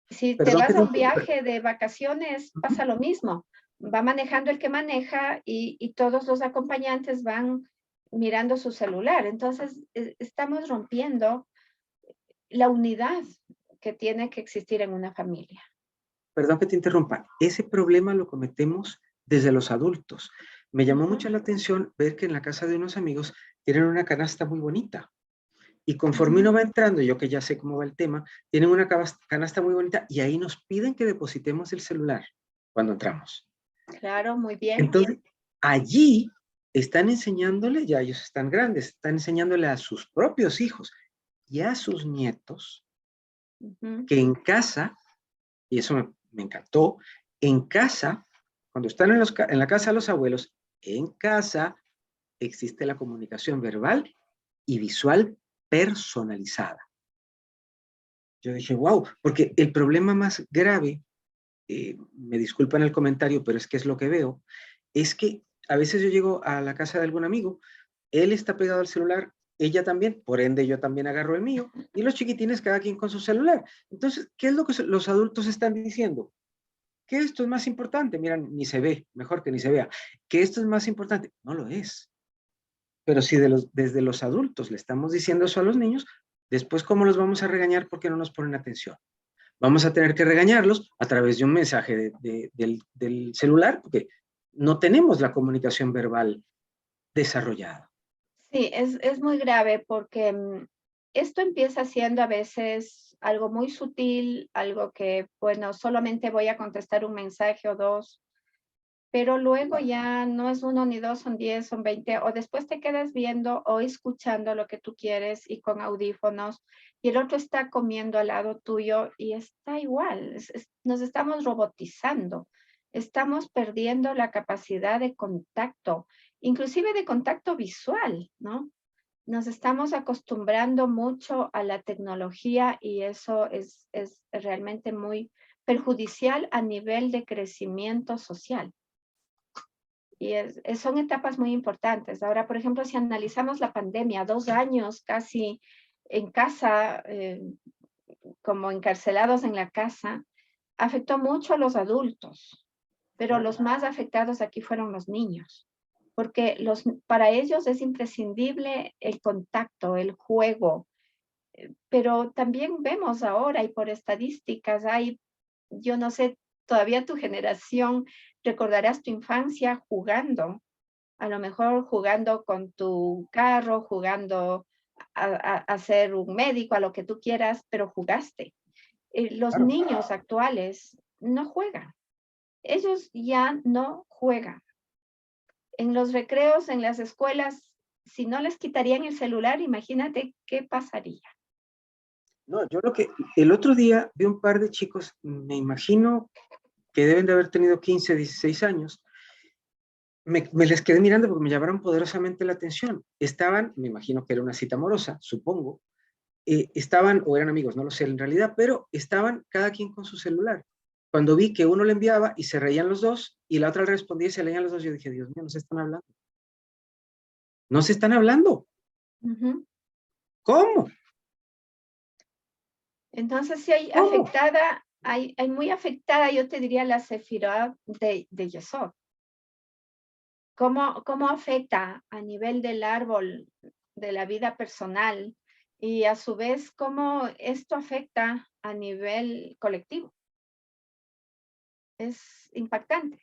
Speaker 2: Si te
Speaker 1: Perdón que
Speaker 2: vas
Speaker 1: te
Speaker 2: a un
Speaker 1: interrumpa.
Speaker 2: viaje de vacaciones,
Speaker 1: Ujú.
Speaker 2: pasa lo mismo. Va manejando el que maneja y todos los acompañantes van mirando su celular. Entonces, estamos rompiendo la unidad que tiene que existir en una familia.
Speaker 1: Perdón que te interrumpa. Ese problema lo cometemos desde los adultos. Me llamó
Speaker 2: Ujú,
Speaker 1: mucho la atención ver que en la casa de unos amigos tienen una canasta muy bonita. Y conforme
Speaker 2: ujú.
Speaker 1: uno va entrando, yo que ya sé cómo va el tema, tienen una canasta muy bonita y ahí nos piden que depositemos el celular cuando entramos.
Speaker 2: Claro, muy bien.
Speaker 1: Entonces, allí están enseñándole, ya ellos están grandes, están enseñándole a sus propios hijos y a sus nietos
Speaker 2: Ujú.
Speaker 1: que en casa, y eso me encantó, en casa, cuando están en la casa de los abuelos, en casa existe la comunicación verbal y visual personalizada. Yo dije, wow, porque el problema más grave, me disculpan el comentario, pero es que es lo que veo, es que a veces yo llego a la casa de algún amigo, él está pegado al celular, ella también, por ende yo también agarro el mío, y los chiquitines cada quien con su celular. Entonces, ¿qué es lo que los adultos están diciendo? Que esto es más importante, mira, ni se ve, mejor que ni se vea, que esto es más importante, no lo es. Pero si desde los adultos le estamos diciendo eso a los niños, después ¿cómo los vamos a regañar porque no nos ponen atención? Vamos a tener que regañarlos a través de un mensaje del celular, porque no tenemos la comunicación verbal desarrollada.
Speaker 2: Sí, es muy grave porque esto empieza siendo a veces algo muy sutil, algo que, bueno, solamente voy a contestar un mensaje o dos, pero luego ya no es uno ni dos, son 10, son 20, o después te quedas viendo o escuchando lo que tú quieres y con audífonos, y el otro está comiendo al lado tuyo y está igual, nos estamos robotizando, estamos perdiendo la capacidad de contacto, inclusive de contacto visual, ¿no? Nos estamos acostumbrando mucho a la tecnología y eso es realmente muy perjudicial a nivel de crecimiento social. Y son etapas muy importantes. Ahora, por ejemplo, si analizamos la pandemia, 2 años casi en casa, como encarcelados en la casa, afectó mucho a los adultos, pero
Speaker 1: Claro.
Speaker 2: los más afectados aquí fueron los niños, porque para ellos es imprescindible el contacto, el juego, pero también vemos ahora y por estadísticas hay, yo no sé, todavía tu generación recordarás tu infancia jugando, a lo mejor jugando con tu carro, jugando a ser un médico, a lo que tú quieras, pero jugaste. Los
Speaker 1: Claro.
Speaker 2: niños actuales no juegan. Ellos ya no juegan. En los recreos, en las escuelas, si no les quitarían el celular, imagínate qué pasaría.
Speaker 1: No, yo lo que el otro día vi un par de chicos, me imagino que deben de haber tenido 15, 16 años, me les quedé mirando porque me llamaron poderosamente la atención. Estaban, me imagino que era una cita amorosa, supongo, estaban, o eran amigos, no lo sé en realidad, pero estaban cada quien con su celular. Cuando vi que uno le enviaba y se reían los dos, y la otra le respondía y se leían los dos, yo dije, Dios mío, no se están hablando. No se están hablando.
Speaker 2: Ujú.
Speaker 1: ¿Cómo?
Speaker 2: Entonces, sí hay
Speaker 1: ¿Cómo?
Speaker 2: afectada, hay muy afectada, yo te diría, la sefirot de Yesod. ¿Cómo afecta a nivel del árbol de la vida personal y a su vez cómo esto afecta a nivel colectivo? Es impactante.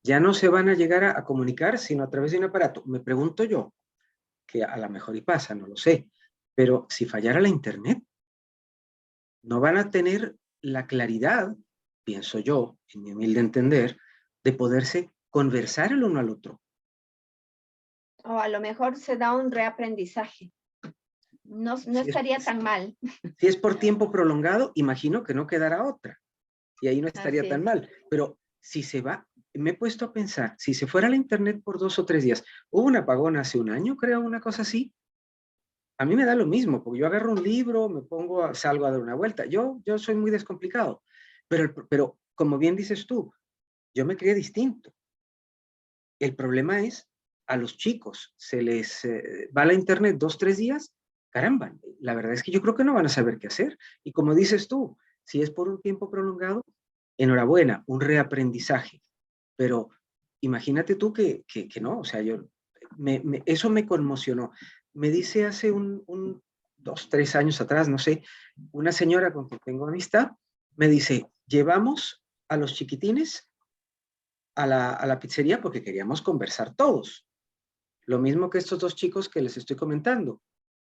Speaker 1: Ya no se van a llegar a comunicar sino a través de un aparato. Me pregunto yo, que a lo mejor y pasa, no lo sé, pero si fallara la internet, no van a tener la claridad, pienso yo, en mi humilde entender, de poderse conversar el uno al otro.
Speaker 2: O a lo mejor se da un reaprendizaje. No
Speaker 1: Si es,
Speaker 2: estaría tan mal.
Speaker 1: si es por tiempo prolongado, imagino que no quedará otra y ahí no estaría
Speaker 2: Así
Speaker 1: tan
Speaker 2: es.
Speaker 1: mal. Pero si se va, me he puesto a pensar, si se fuera la internet por 2 o 3 días, hubo un apagón hace un año, creo, una cosa así, a mí me da lo mismo, porque yo agarro un libro, me pongo, salgo a dar una vuelta. Yo soy muy descomplicado, pero como bien dices tú, yo me crié distinto. El problema es a los chicos se les va la internet 2, 3 días, caramba, la verdad es que yo creo que no van a saber qué hacer. Y como dices tú, si es por un tiempo prolongado, enhorabuena, un reaprendizaje. Pero imagínate tú que no, o sea, eso me conmocionó. Me dice hace 2, 3 años atrás, no sé, una señora con quien tengo amistad, me dice, llevamos a los chiquitines a la pizzería porque queríamos conversar todos. Lo mismo que estos 2 chicos que les estoy comentando.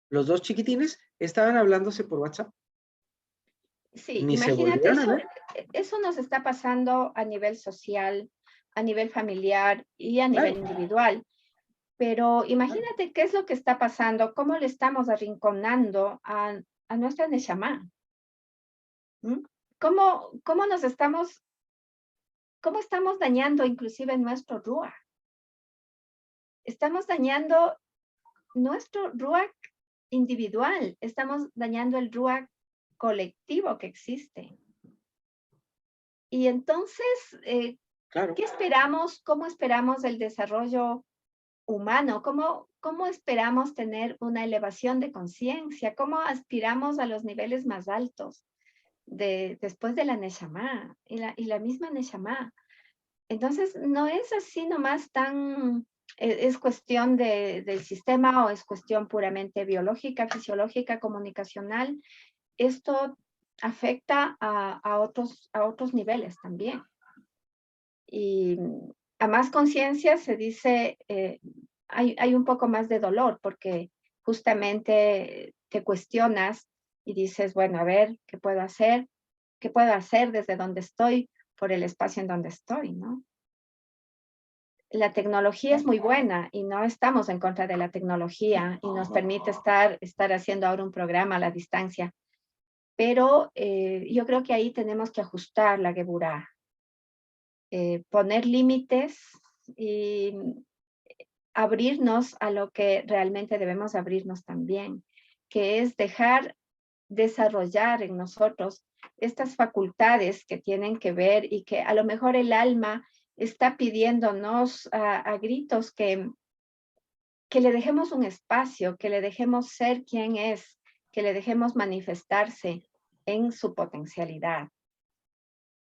Speaker 1: Los 2 chiquitines estaban hablándose por WhatsApp.
Speaker 2: Sí,
Speaker 1: Ni se
Speaker 2: imagínate,
Speaker 1: volvieron a ver.
Speaker 2: eso nos está pasando a nivel social, a nivel familiar y a nivel
Speaker 1: Claro,
Speaker 2: individual. Pero
Speaker 1: claro.
Speaker 2: imagínate qué es lo que está pasando, cómo le estamos arrinconando a nuestra Neshama. ¿Mm? ¿Cómo nos estamos, cómo estamos dañando inclusive nuestro Ruach? Estamos dañando nuestro Ruach individual, estamos dañando el Ruach colectivo que existe. Y entonces,
Speaker 1: Claro,
Speaker 2: ¿qué esperamos? ¿Cómo esperamos el desarrollo humano? ¿Cómo esperamos tener una elevación de conciencia? ¿Cómo aspiramos a los niveles más altos después de la Neshama y la misma Neshama? Entonces, no es así nomás tan, es cuestión del sistema o es cuestión puramente biológica, fisiológica, comunicacional. Esto afecta a otros niveles también. Y a más conciencia se dice, hay un poco más de dolor porque justamente te cuestionas y dices, bueno, a ver, ¿qué puedo hacer? ¿Qué puedo hacer desde donde estoy por el espacio en donde estoy, ¿no? La tecnología es muy buena y no estamos en contra de la tecnología y nos permite estar haciendo ahora un programa a la distancia, pero yo creo que ahí tenemos que ajustar la Geburá, poner límites y abrirnos a lo que realmente debemos abrirnos también, que es dejar desarrollar en nosotros estas facultades que tienen que ver y que a lo mejor el alma está pidiéndonos a gritos que le dejemos un espacio, que le dejemos ser quien es, que le dejemos manifestarse en su potencialidad.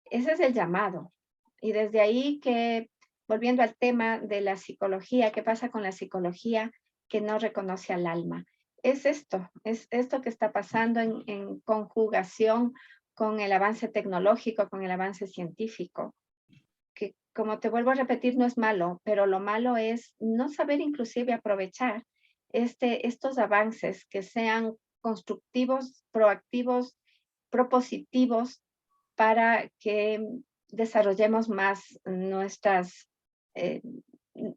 Speaker 2: Ese es el llamado. Y desde ahí que, volviendo al tema de la psicología, ¿qué pasa con la psicología que no reconoce al alma? Es esto que está pasando en conjugación con el avance tecnológico, con el avance científico, que como te vuelvo a repetir, no es malo, pero lo malo es no saber inclusive aprovechar estos avances que sean constructivos, proactivos, propositivos, para que desarrollemos más eh,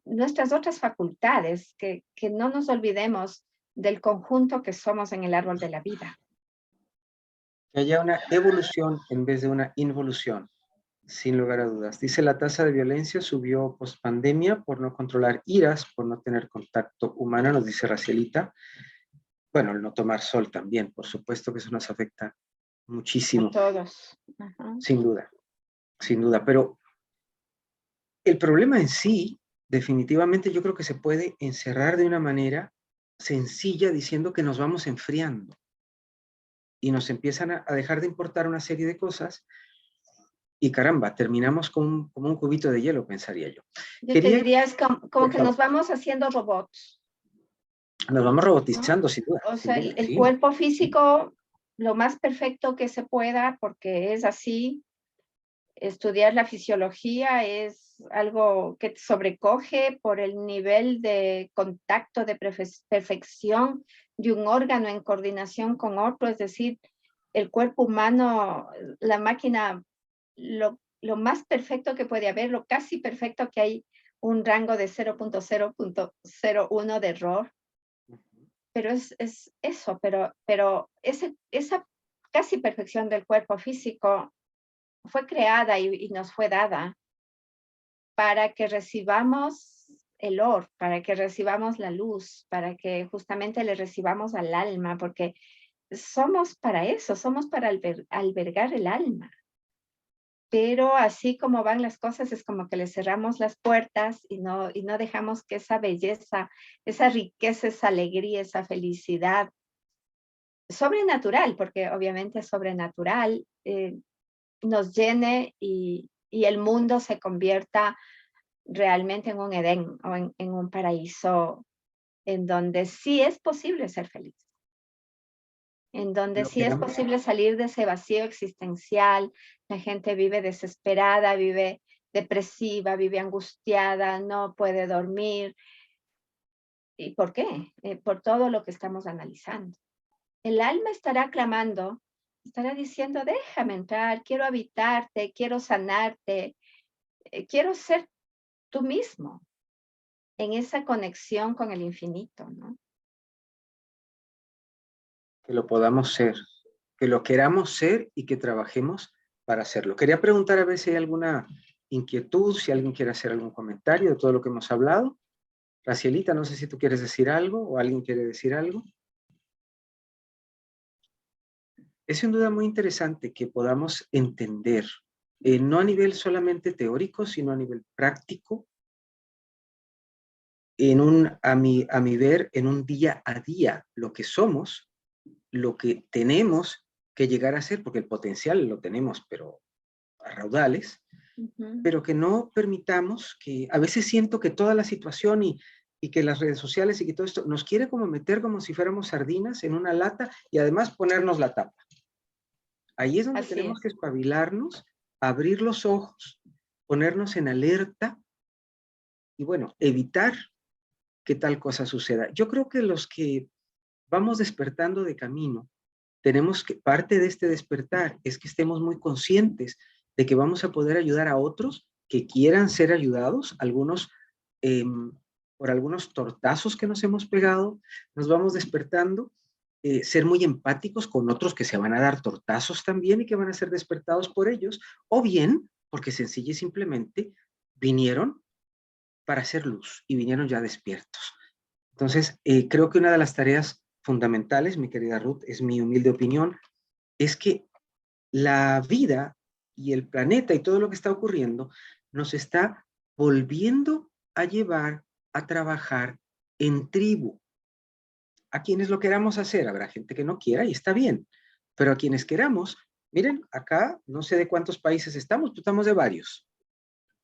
Speaker 2: nuestras otras facultades, que no nos olvidemos del conjunto que somos en el árbol de la vida.
Speaker 1: que haya una evolución en vez de una involución, sin lugar a dudas. Dice, la tasa de violencia subió post pandemia por no controlar iras, por no tener contacto humano, nos dice Racielita. Bueno, el no tomar sol también, por supuesto que eso nos afecta
Speaker 2: A
Speaker 1: muchísimo,
Speaker 2: todos. Ajá.
Speaker 1: sin duda. Pero el problema en sí, definitivamente yo creo que se puede encerrar de una manera sencilla diciendo que nos vamos enfriando y nos empiezan a dejar de importar una serie de cosas y caramba, terminamos como un cubito de hielo, pensaría yo.
Speaker 2: Yo te
Speaker 1: Quería,
Speaker 2: diría, es como
Speaker 1: por
Speaker 2: que
Speaker 1: favor,
Speaker 2: nos vamos haciendo robots,
Speaker 1: nos vamos
Speaker 2: ¿no?
Speaker 1: robotizando,
Speaker 2: O
Speaker 1: sin
Speaker 2: sea,
Speaker 1: duda,
Speaker 2: el
Speaker 1: sí.
Speaker 2: cuerpo físico, lo más perfecto que se pueda, porque es así. Estudiar la fisiología es algo que te sobrecoge por el nivel de contacto, de perfección de un órgano en coordinación con otro, es decir, el cuerpo humano, la máquina, lo más perfecto que puede haber, lo casi perfecto, que hay un rango de 0.0.01 de error, pero es eso, pero esa casi perfección del cuerpo físico fue creada y nos fue dada para que recibamos el or, para que recibamos la luz, para que justamente le recibamos al alma, porque somos para eso, somos para albergar el alma. pero así como van las cosas es como que le cerramos las puertas y no dejamos que esa belleza, esa riqueza, esa alegría, esa felicidad sobrenatural, porque obviamente es sobrenatural, nos llene y el mundo se convierta realmente en un Edén o en un paraíso en donde sí es posible ser feliz, en donde
Speaker 1: Lo
Speaker 2: sí es
Speaker 1: queramos,
Speaker 2: posible salir de ese vacío existencial. La gente vive desesperada, vive depresiva, vive angustiada, no puede dormir. ¿Y por qué? Por todo lo que estamos analizando. El alma estará clamando, estará diciendo, déjame entrar, quiero habitarte, quiero sanarte, quiero ser tú mismo en esa conexión con el infinito, ¿no?
Speaker 1: que lo podamos ser, que lo queramos ser y que trabajemos para hacerlo. Quería preguntar a ver si hay alguna inquietud, si alguien quiere hacer algún comentario de todo lo que hemos hablado. Racielita, no sé si tú quieres decir algo o alguien quiere decir algo. Es sin duda muy interesante que podamos entender, no a nivel solamente teórico, sino a nivel práctico, a mi ver, en un día a día, lo que somos, lo que tenemos que llegar a ser, porque el potencial lo tenemos, pero a raudales,
Speaker 2: Ujú.
Speaker 1: pero que no permitamos que, a veces siento que toda la situación y que las redes sociales y que todo esto nos quiere como meter como si fuéramos sardinas en una lata y además ponernos la tapa. Ahí es donde
Speaker 2: Así
Speaker 1: tenemos
Speaker 2: es.
Speaker 1: que espabilarnos, abrir los ojos, ponernos en alerta y bueno, evitar que tal cosa suceda. Yo creo que los que vamos despertando de camino, tenemos que, parte de este despertar es que estemos muy conscientes de que vamos a poder ayudar a otros que quieran ser ayudados, algunos eh, por algunos tortazos que nos hemos pegado, nos vamos despertando, ser muy empáticos con otros que se van a dar tortazos también y que van a ser despertados por ellos, o bien porque sencilla y simplemente vinieron para hacer luz y vinieron ya despiertos. Entonces, creo que una de las tareas fundamentales, mi querida Ruth, es mi humilde opinión, es que la vida y el planeta y todo lo que está ocurriendo nos está volviendo a llevar a trabajar en tribu. A quienes lo queramos hacer, habrá gente que no quiera y está bien, pero a quienes queramos, miren, acá no sé de cuántos países estamos, pero estamos de varios.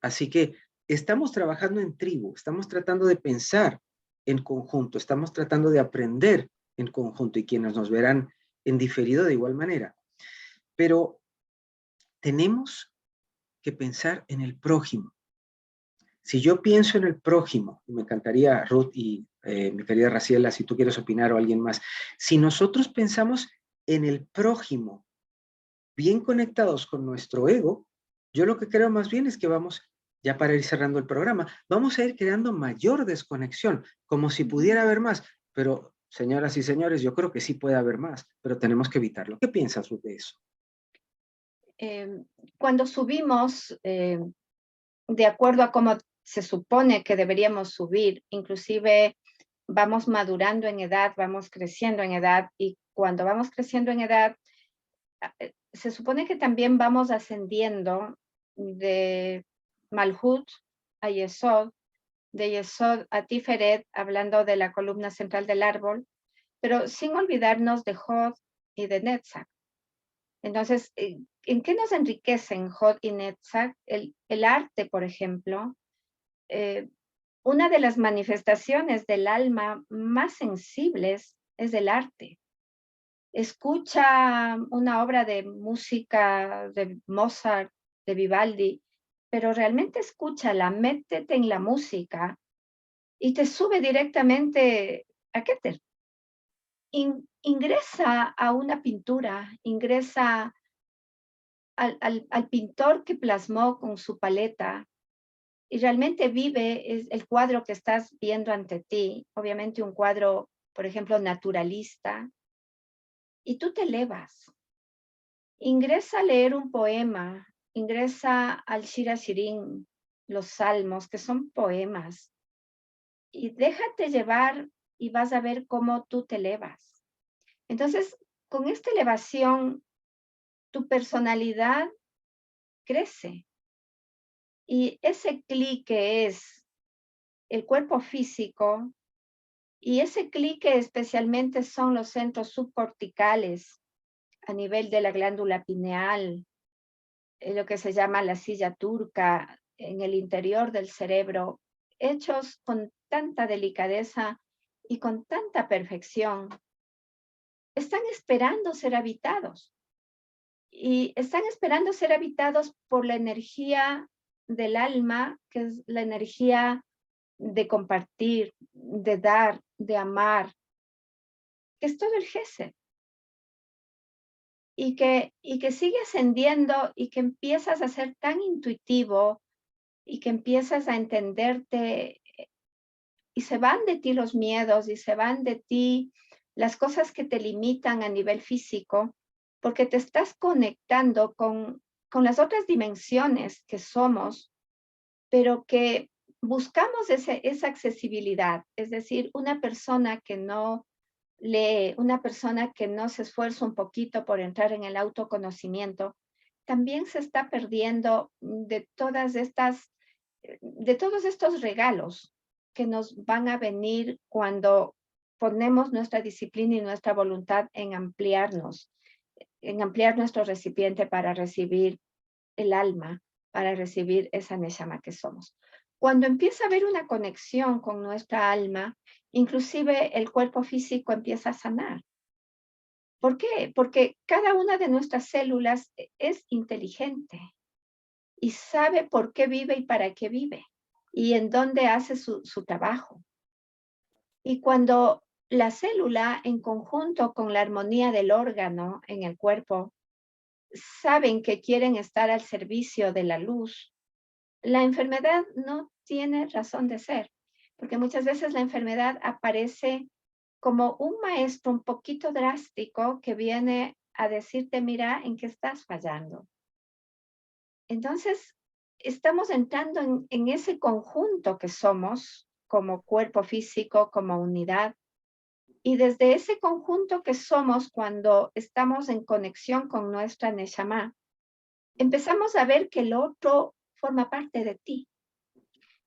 Speaker 1: Así que estamos trabajando en tribu, estamos tratando de pensar en conjunto, estamos tratando de aprender en conjunto y quienes nos verán en diferido de igual manera. Pero tenemos que pensar en el prójimo. Si yo pienso en el prójimo, y me encantaría, Ruth y mi querida Raciela, si tú quieres opinar o alguien más, si nosotros pensamos en el prójimo, bien conectados con nuestro ego, yo lo que creo más bien es que vamos, ya para ir cerrando el programa, vamos a ir creando mayor desconexión, como si pudiera haber más, pero señoras y señores, yo creo que sí puede haber más, pero tenemos que evitarlo. ¿Qué piensas Ruth, de eso?
Speaker 2: Eh, Cuando subimos, de acuerdo a cómo se supone que deberíamos subir, inclusive vamos madurando en edad, vamos creciendo en edad y cuando vamos creciendo en edad, se supone que también vamos ascendiendo de Malhut a Yesod, de Yesod a Tiferet, hablando de la columna central del árbol, pero sin olvidarnos de Jod y de Netzach. Entonces, ¿en qué nos enriquecen Jod y Netzach? El arte, por ejemplo, eh, una de las manifestaciones del alma más sensibles es el arte. Escucha una obra de música de Mozart, de Vivaldi, pero realmente escúchala, métete en la música y te sube directamente a Keter. Ingresa a una pintura, ingresa al pintor que plasmó con su paleta y realmente vive es el cuadro que estás viendo ante ti, obviamente un cuadro, por ejemplo, naturalista, y tú te elevas. Ingresa a leer un poema, ingresa al Shira Shirin, los salmos, que son poemas, y déjate llevar y vas a ver cómo tú te elevas. Entonces, con esta elevación, tu personalidad crece. Y ese clic que es el cuerpo físico, y ese clic que especialmente son los centros subcorticales a nivel de la glándula pineal, lo que se llama la silla turca, en el interior del cerebro, hechos con tanta delicadeza y con tanta perfección, están esperando ser habitados. Y están esperando ser habitados por la energía del alma, que es la energía de compartir, de dar, de amar, que es todo el Gesed. Y que sigue ascendiendo y que empiezas a ser tan intuitivo y que empiezas a entenderte y se van de ti los miedos y se van de ti las cosas que te limitan a nivel físico, porque te estás conectando con las otras dimensiones que somos, pero que buscamos esa accesibilidad. Es decir, una persona que no lee, una persona que no se esfuerza un poquito por entrar en el autoconocimiento, también se está perdiendo de todos estos regalos que nos van a venir cuando ponemos nuestra disciplina y nuestra voluntad en ampliarnos, en ampliar nuestro recipiente para recibir el alma, para recibir esa neshama que somos. Cuando empieza a haber una conexión con nuestra alma, inclusive el cuerpo físico empieza a sanar. ¿Por qué? Porque cada una de nuestras células es inteligente y sabe por qué vive y para qué vive y en dónde hace su trabajo. Y cuando la célula, en conjunto con la armonía del órgano en el cuerpo, saben que quieren estar al servicio de la luz, la enfermedad no tiene razón de ser, porque muchas veces la enfermedad aparece como un maestro un poquito drástico que viene a decirte, mira, en qué estás fallando. Entonces, estamos entrando en ese conjunto que somos como cuerpo físico, como unidad. Y desde ese conjunto que somos, cuando estamos en conexión con nuestra Neshama, empezamos a ver que el otro forma parte de ti.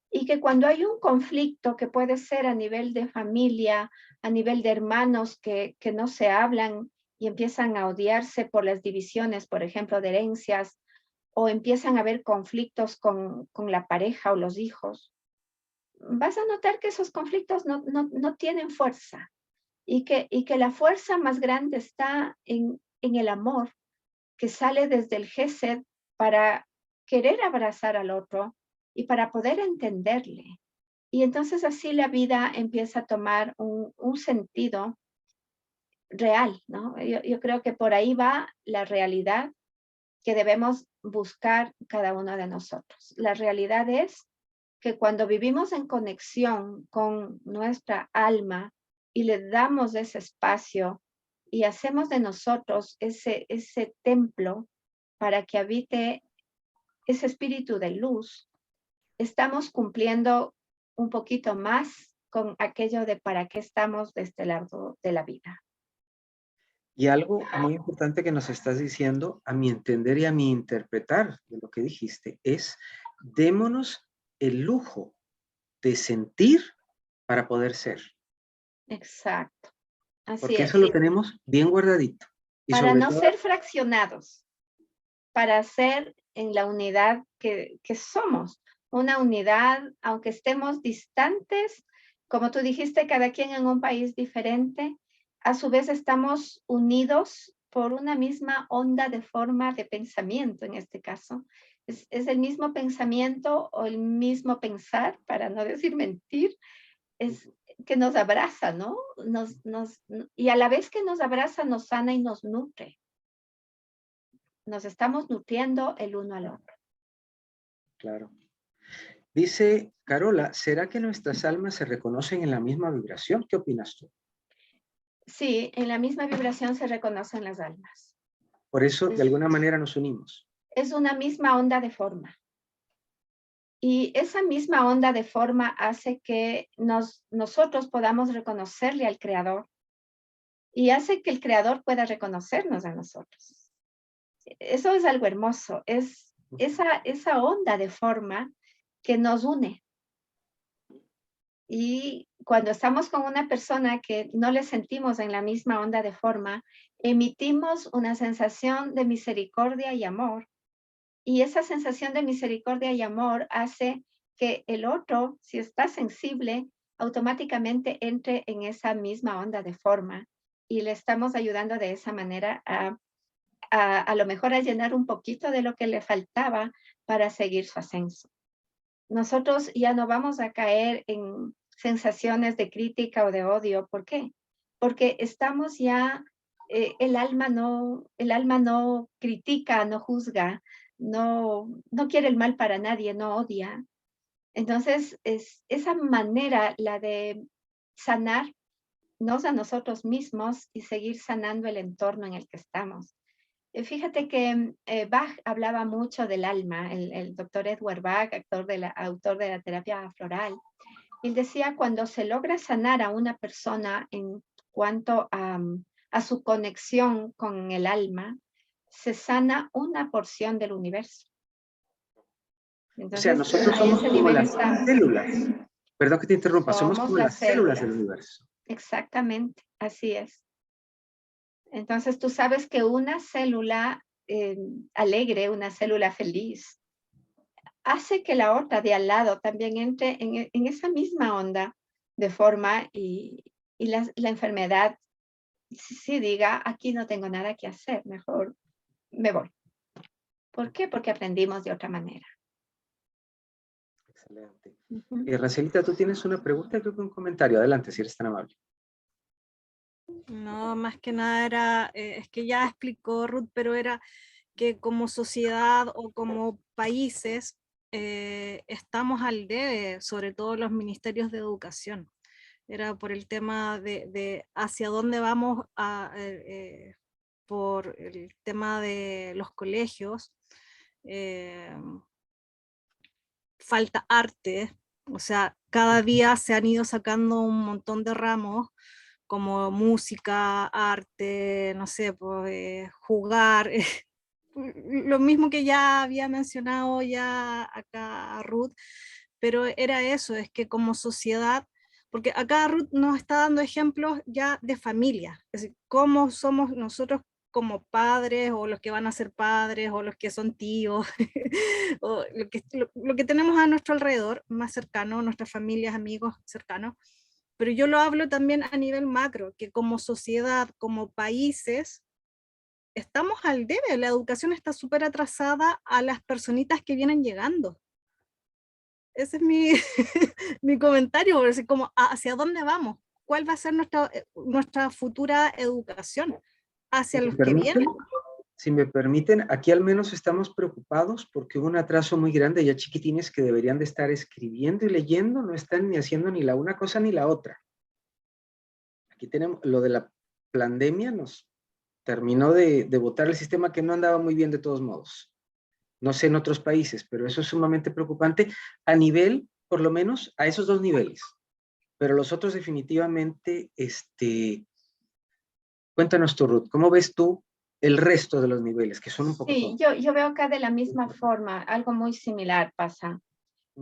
Speaker 2: Y que cuando hay un conflicto que puede ser a nivel de familia, a nivel de hermanos que no se hablan y empiezan a odiarse por las divisiones, por ejemplo, de herencias, o empiezan a haber conflictos con la pareja o los hijos, vas a notar que esos conflictos no tienen fuerza y que la fuerza más grande está en el amor que sale desde el Gesed para querer abrazar al otro y para poder entenderle. Y entonces así la vida empieza a tomar un sentido real, ¿no? Yo creo que por ahí va la realidad que debemos buscar cada uno de nosotros. La realidad es que cuando vivimos en conexión con nuestra alma y le damos ese espacio y hacemos de nosotros ese templo para que habite ese espíritu de luz, estamos cumpliendo un poquito más con aquello de para qué estamos de este lado de la vida.
Speaker 1: Y algo muy importante que nos estás diciendo, a mi entender y a mi interpretar de lo que dijiste, es démonos el lujo de sentir para poder ser.
Speaker 2: Exacto. Así
Speaker 1: Porque
Speaker 2: es.
Speaker 1: eso lo tenemos bien guardadito. Y
Speaker 2: Para
Speaker 1: sobre
Speaker 2: no
Speaker 1: todo,
Speaker 2: ser fraccionados, para ser en la unidad que somos. Una unidad, aunque estemos distantes, como tú dijiste, cada quien en un país diferente, a su vez estamos unidos por una misma onda de forma de pensamiento, en este caso. Es el mismo pensamiento o el mismo pensar, para no decir mentir, es que nos abraza, ¿no? Y a la vez que nos abraza, nos sana y nos nutre. Nos estamos nutriendo el uno al otro.
Speaker 1: claro. Dice Carola, ¿será que nuestras almas se reconocen en la misma vibración? ¿Qué opinas tú?
Speaker 2: Sí, en la misma vibración se reconocen las almas.
Speaker 1: Por eso, de alguna manera, nos unimos.
Speaker 2: Es una misma onda de forma. Y esa misma onda de forma hace que nosotros podamos reconocerle al Creador y hace que el Creador pueda reconocernos a nosotros. Eso es algo hermoso. Es esa onda de forma que nos une. Y cuando estamos con una persona que no le sentimos en la misma onda de forma, emitimos una sensación de misericordia y amor. Y esa sensación de misericordia y amor hace que el otro, si está sensible, automáticamente entre en esa misma onda de forma. Y le estamos ayudando de esa manera a lo mejor a llenar un poquito de lo que le faltaba para seguir su ascenso. Nosotros ya no vamos a caer en sensaciones de crítica o de odio. ¿Por qué? Porque estamos ya, el alma no critica, no juzga, no quiere el mal para nadie, no odia. Entonces, es esa manera, la de sanarnos a nosotros mismos y seguir sanando el entorno en el que estamos. Fíjate que Bach hablaba mucho del alma, el doctor Edward Bach, autor de la terapia floral. Él decía, cuando se logra sanar a una persona en cuanto a su conexión con el alma, se sana una porción del universo.
Speaker 1: O sea,
Speaker 2: Entonces,
Speaker 1: nosotros
Speaker 2: a
Speaker 1: somos
Speaker 2: ese
Speaker 1: como
Speaker 2: nivel
Speaker 1: las
Speaker 2: estamos.
Speaker 1: células. Perdón que te interrumpa, somos
Speaker 2: Somos
Speaker 1: como
Speaker 2: las
Speaker 1: las células del
Speaker 2: células.
Speaker 1: universo.
Speaker 2: Exactamente, así es. Entonces, tú sabes que una célula alegre, una célula feliz, hace que la otra de al lado también entre en esa misma onda de forma y la enfermedad sí diga, aquí no tengo nada que hacer, mejor me voy. ¿Por qué? Porque aprendimos de otra manera.
Speaker 1: Excelente.
Speaker 2: Ujú.
Speaker 1: Racielita, tú tienes una pregunta, creo que un comentario. Adelante, si eres tan amable.
Speaker 3: No, más que nada era, es que ya explicó Ruth, pero era que como sociedad o como países estamos al debe, sobre todo los ministerios de educación. Era por el tema de hacia dónde vamos por el tema de los colegios. Falta arte, o sea, cada día se han ido sacando un montón de ramos como música, arte, no sé, pues, jugar, lo mismo que ya había mencionado ya acá Ruth, pero era eso, es que como sociedad, porque acá Ruth nos está dando ejemplos ya de familia, es decir, cómo somos nosotros como padres o los que van a ser padres o los que son tíos, o lo que tenemos a nuestro alrededor más cercano, nuestras familias, amigos cercanos, pero yo lo hablo también a nivel macro, que como sociedad, como países, estamos al debe, la educación está súper atrasada a las personitas que vienen llegando. Ese es mi, mi comentario, así como hacia dónde vamos, cuál va a ser nuestra futura educación
Speaker 1: Si
Speaker 3: hacia
Speaker 1: me
Speaker 3: los que
Speaker 1: permiten,
Speaker 3: vienen.
Speaker 1: si me permiten, aquí al menos estamos preocupados porque hubo un atraso muy grande, ya chiquitines que deberían de estar escribiendo y leyendo, no están ni haciendo ni la una cosa ni la otra. Aquí tenemos lo de la pandemia, nos terminó de botar el sistema que no andaba muy bien de todos modos. No sé en otros países, pero eso es sumamente preocupante a nivel, por lo menos, a esos dos niveles. Pero los otros definitivamente, cuéntanos tú, Ruth, ¿cómo ves tú el resto de los niveles, que son un poco
Speaker 2: Sí,
Speaker 1: todos?
Speaker 2: yo veo acá de la misma forma, algo muy similar pasa.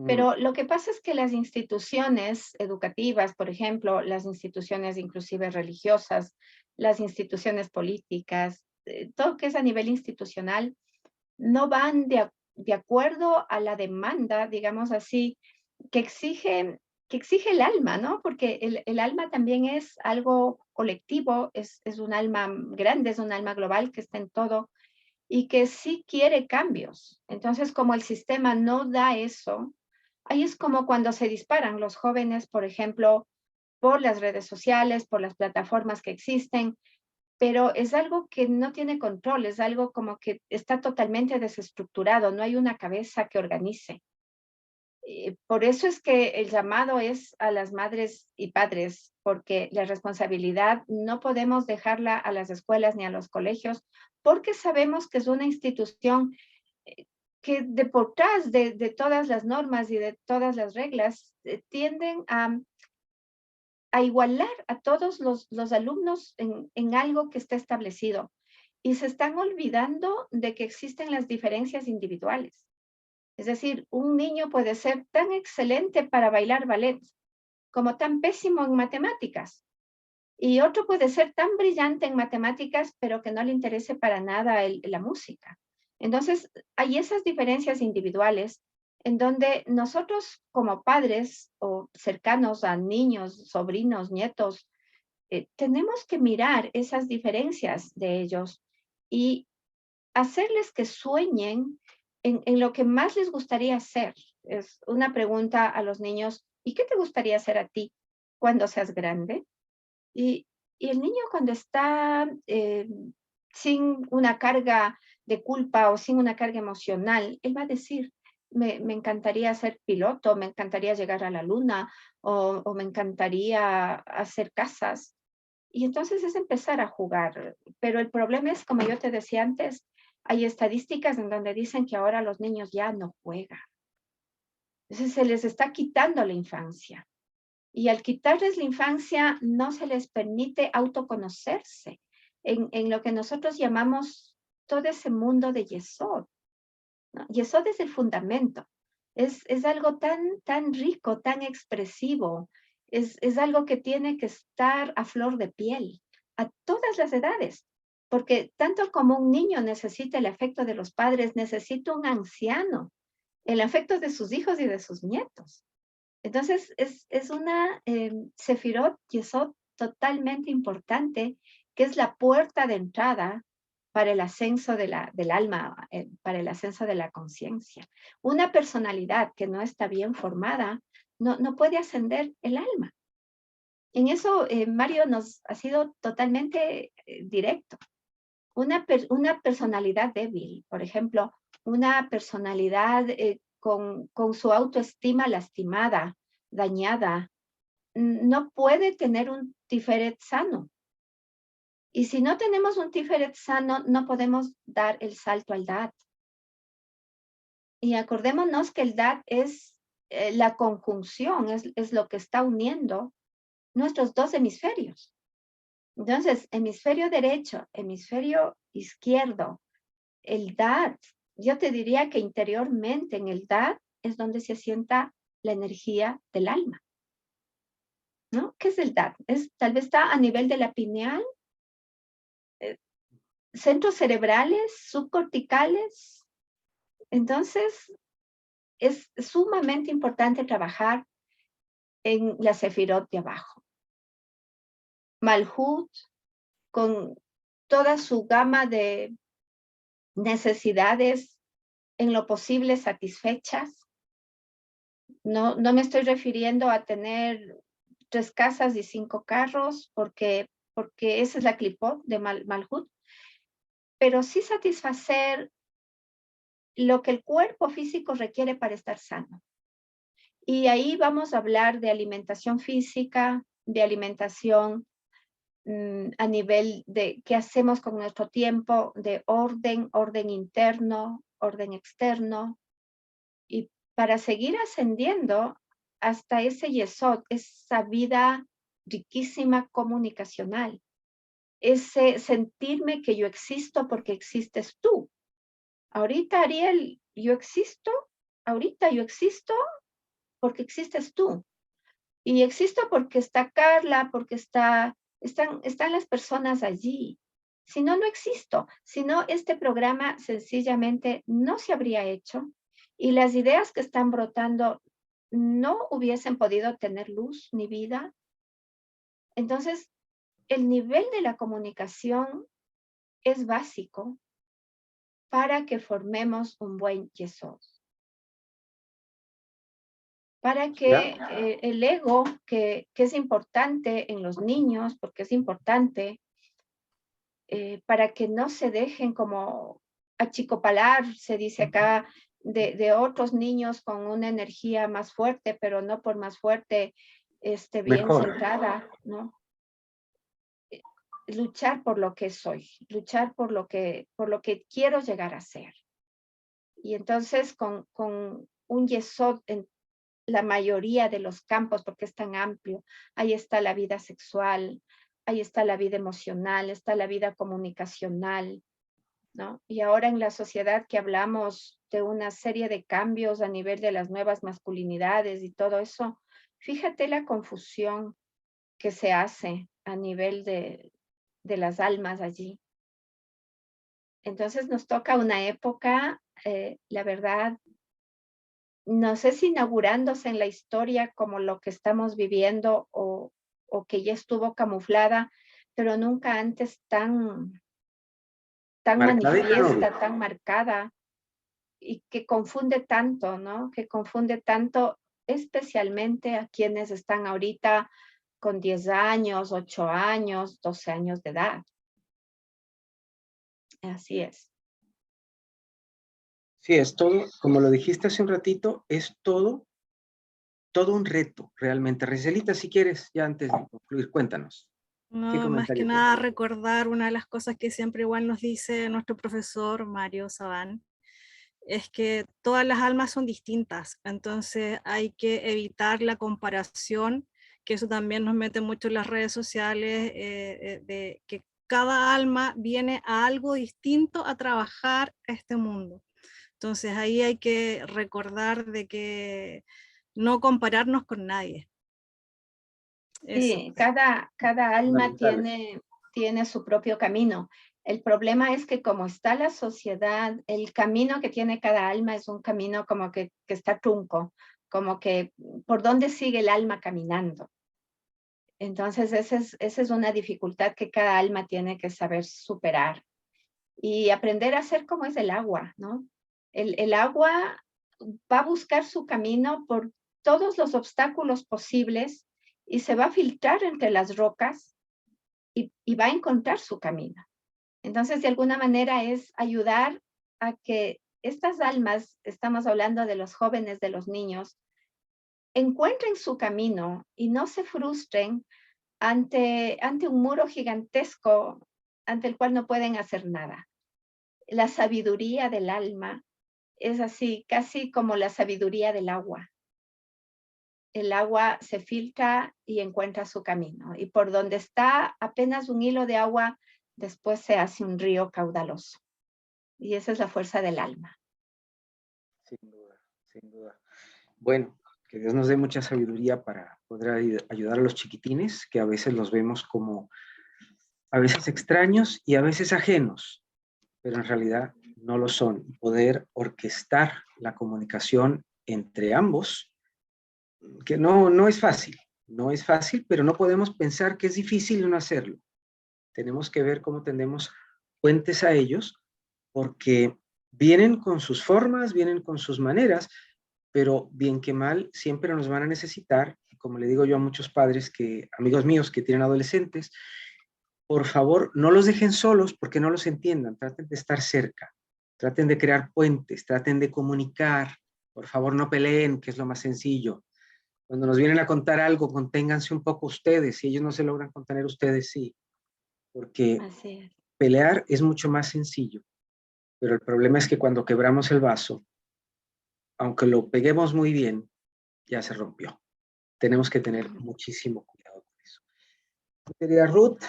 Speaker 2: Pero lo que pasa es que las instituciones educativas, por ejemplo, las instituciones inclusive religiosas, las instituciones políticas, todo que es a nivel institucional, no van de acuerdo a la demanda, digamos así, que exige, que exige el alma, ¿no? Porque el alma también es algo colectivo, es un alma grande, es un alma global que está en todo y que sí quiere cambios. Entonces, como el sistema no da eso, ahí es como cuando se disparan los jóvenes, por ejemplo, por las redes sociales, por las plataformas que existen, pero es algo que no tiene control, es algo como que está totalmente desestructurado, no hay una cabeza que organice. Por eso es que el llamado es a las madres y padres, porque la responsabilidad no podemos dejarla a las escuelas ni a los colegios, porque sabemos que es una institución que de por detrás de todas las normas y de todas las reglas tienden a igualar a todos los alumnos en algo que está establecido. y se están olvidando de que existen las diferencias individuales. Es decir, un niño puede ser tan excelente para bailar ballet como tan pésimo en matemáticas. Y otro puede ser tan brillante en matemáticas, pero que no le interese para nada la música. Entonces, hay esas diferencias individuales en donde nosotros como padres o cercanos a niños, sobrinos, nietos, tenemos que mirar esas diferencias de ellos y hacerles que sueñen en lo que más les gustaría hacer. Es una pregunta a los niños, ¿y qué te gustaría hacer a ti cuando seas grande? Y, y el niño cuando está sin una carga de culpa o sin una carga emocional, él va a decir, me encantaría ser piloto, me encantaría llegar a la luna o me encantaría hacer casas. Y entonces es empezar a jugar. Pero el problema es, como yo te decía antes, hay estadísticas en donde dicen que ahora los niños ya no juegan. Entonces se les está quitando la infancia. Y al quitarles la infancia, no se les permite autoconocerse en lo que nosotros llamamos todo ese mundo de Yesod, ¿no? Yesod es el fundamento. Es algo tan rico, tan expresivo. Es algo que tiene que estar a flor de piel a todas las edades. Porque tanto como un niño necesita el afecto de los padres, necesita un anciano el afecto de sus hijos y de sus nietos. Entonces, es una Sefirot Yesod totalmente importante, que es la puerta de entrada para el ascenso del alma, para el ascenso de la conciencia. Una personalidad que no está bien formada no puede ascender el alma. En eso Mario nos ha sido totalmente directo. Una personalidad débil, por ejemplo, una personalidad con su autoestima lastimada, dañada, no puede tener un Tiferet sano. Y si no tenemos un Tiferet sano, no podemos dar el salto al Dat. Y acordémonos que el Dat es la conjunción, es lo que está uniendo nuestros dos hemisferios. Entonces, hemisferio derecho, hemisferio izquierdo, el Dat, yo te diría que interiormente en el Dat es donde se asienta la energía del alma, ¿no? ¿Qué es el Dat? Tal vez está a nivel de la pineal, centros cerebrales, subcorticales. Entonces, es sumamente importante trabajar en la sefirot de abajo. Malhut, con toda su gama de necesidades en lo posible satisfechas. No me estoy refiriendo a tener 3 casas y 5 carros, porque esa es la clipot de Malhut, pero sí satisfacer lo que el cuerpo físico requiere para estar sano. Y ahí vamos a hablar de alimentación física, de alimentación a nivel de qué hacemos con nuestro tiempo, de orden interno, orden externo, y para seguir ascendiendo hasta ese Yesod, esa vida riquísima comunicacional, ese sentirme que yo existo porque existes tú. Ahorita, Ariel, yo existo, ahorita yo existo porque existes tú. Y existo porque está Carla, porque están las personas allí. Si no, no existo. Si no, este programa sencillamente no se habría hecho y las ideas que están brotando no hubiesen podido tener luz ni vida. Entonces, el nivel de la comunicación es básico para que formemos un buen Yesod. Para que el ego, que es importante en los niños, porque es importante, para que no se dejen como achicopalar, se dice acá, de otros niños con una energía más fuerte, pero no por más fuerte, bien
Speaker 1: Mejor.
Speaker 2: centrada, ¿no? Luchar por lo que soy, luchar por lo que quiero llegar a ser. Y entonces con un Yesod en la mayoría de los campos, porque es tan amplio, ahí está la vida sexual, ahí está la vida emocional, está la vida comunicacional, ¿no? Y ahora en la sociedad que hablamos de una serie de cambios a nivel de las nuevas masculinidades y todo eso, fíjate la confusión que se hace a nivel de las almas allí. Entonces nos toca una época, la verdad, no sé si inaugurándose en la historia como lo que estamos viviendo o que ya estuvo camuflada, pero nunca antes tan
Speaker 1: Marcadita, ¿no?
Speaker 2: manifiesta, tan marcada y que confunde tanto, ¿no? Que confunde tanto, especialmente a quienes están ahorita con 10 años, 8 años, 12 años de edad. Así es.
Speaker 1: Sí, es todo, como lo dijiste hace un ratito, es todo un reto, realmente. Rizelita, si quieres, ya antes de concluir, cuéntanos. ¿Qué
Speaker 3: No, más que
Speaker 1: comentario
Speaker 3: nada
Speaker 1: tienes?
Speaker 3: recordar una de las cosas que siempre igual nos dice nuestro profesor Mario Sabán, es que todas las almas son distintas, entonces hay que evitar la comparación, que eso también nos mete mucho en las redes sociales, de que cada alma viene a algo distinto a trabajar a este mundo. Entonces ahí hay que recordar de que no compararnos con nadie. Eso.
Speaker 2: Sí, cada alma
Speaker 1: Fundamentales.
Speaker 2: tiene su propio camino. El problema es que como está la sociedad, el camino que tiene cada alma es un camino como que está trunco, como que por dónde sigue el alma caminando. Entonces, esa es una dificultad que cada alma tiene que saber superar y aprender a ser como es el agua, ¿no? El agua va a buscar su camino por todos los obstáculos posibles y se va a filtrar entre las rocas y va a encontrar su camino. Entonces, de alguna manera es ayudar a que estas almas, estamos hablando de los jóvenes, de los niños, encuentren su camino y no se frustren ante un muro gigantesco ante el cual no pueden hacer nada. La sabiduría del alma es así, casi como la sabiduría del agua. El agua se filtra y encuentra su camino. Y por donde está apenas un hilo de agua, después se hace un río caudaloso. Y esa es la fuerza del alma.
Speaker 1: Sin duda, sin duda. Bueno, que Dios nos dé mucha sabiduría para poder ayudar a los chiquitines, que a veces los vemos como a veces extraños y a veces ajenos, pero en realidad no lo son. Poder orquestar la comunicación entre ambos, que no es fácil, no es fácil, pero no podemos pensar que es difícil no hacerlo. Tenemos que ver cómo tendemos puentes a ellos, porque vienen con sus formas, vienen con sus maneras, pero bien que mal siempre nos van a necesitar. Como le digo yo a muchos padres, amigos míos que tienen adolescentes, por favor, no los dejen solos porque no los entiendan, traten de estar cerca, traten de crear puentes, traten de comunicar, por favor no peleen, que es lo más sencillo. Cuando nos vienen a contar algo, conténganse un poco ustedes, si ellos no se logran contener, ustedes sí, porque
Speaker 2: Así es.
Speaker 1: pelear es mucho más sencillo, pero el problema es que cuando quebramos el vaso, aunque lo peguemos muy bien, ya se rompió. Tenemos que tener muchísimo cuidado con eso. Mi querida Ruth,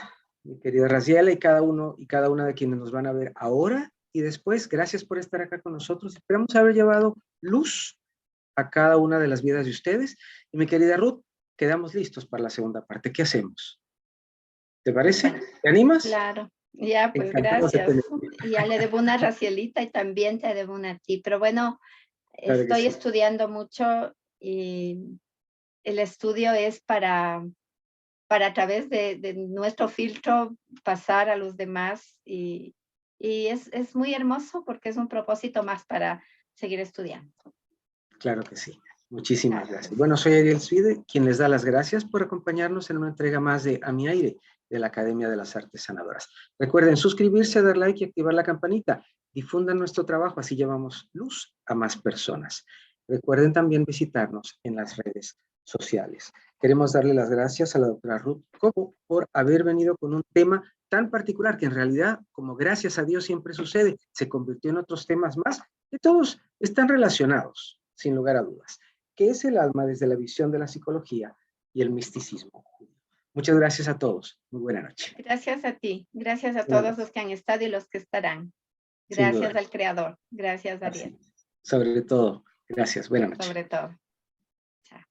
Speaker 1: mi querida Raziela y cada uno y cada una de quienes nos van a ver ahora y después, gracias por estar acá con nosotros. Esperamos haber llevado luz a cada una de las vidas de ustedes. Y mi querida Ruth, quedamos listos para la segunda parte. ¿Qué hacemos? ¿Te parece?
Speaker 2: Bueno,
Speaker 1: ¿Te animas?
Speaker 2: claro. Ya, pues
Speaker 1: Encantados de
Speaker 2: gracias.
Speaker 1: tenerte.
Speaker 2: Y ya le debo una a Racielita y también te debo una a ti. Pero bueno,
Speaker 1: Claro que
Speaker 2: estoy
Speaker 1: sí.
Speaker 2: estudiando mucho y el estudio es para a través de nuestro filtro pasar a los demás y es muy hermoso porque es un propósito más para seguir estudiando.
Speaker 1: Claro que sí. Muchísimas
Speaker 2: Claro que
Speaker 1: gracias.
Speaker 2: sí.
Speaker 1: Bueno, soy Ariel Svide, quien les da las gracias por acompañarnos en una entrega más de A Mi Aire de la Academia de las Artes Sanadoras. Recuerden suscribirse, dar like y activar la campanita. Difundan nuestro trabajo, así llevamos luz a más personas. Recuerden también visitarnos en las redes sociales. Queremos darle las gracias a la doctora Ruth Cobo por haber venido con un tema tan particular que en realidad, como gracias a Dios siempre sucede, se convirtió en otros temas más que todos están relacionados, sin lugar a dudas, que es el alma desde la visión de la psicología y el misticismo. Muchas gracias a todos. Muy buena noche.
Speaker 2: Gracias a ti. Gracias a
Speaker 1: Un
Speaker 2: todos
Speaker 1: abrazo.
Speaker 2: los que han estado y los que estarán.
Speaker 1: Sin duda.
Speaker 2: Gracias al Creador. Gracias,
Speaker 1: Así.
Speaker 2: Ariel.
Speaker 1: Sobre todo, gracias. Buenas noches.
Speaker 2: Sobre todo.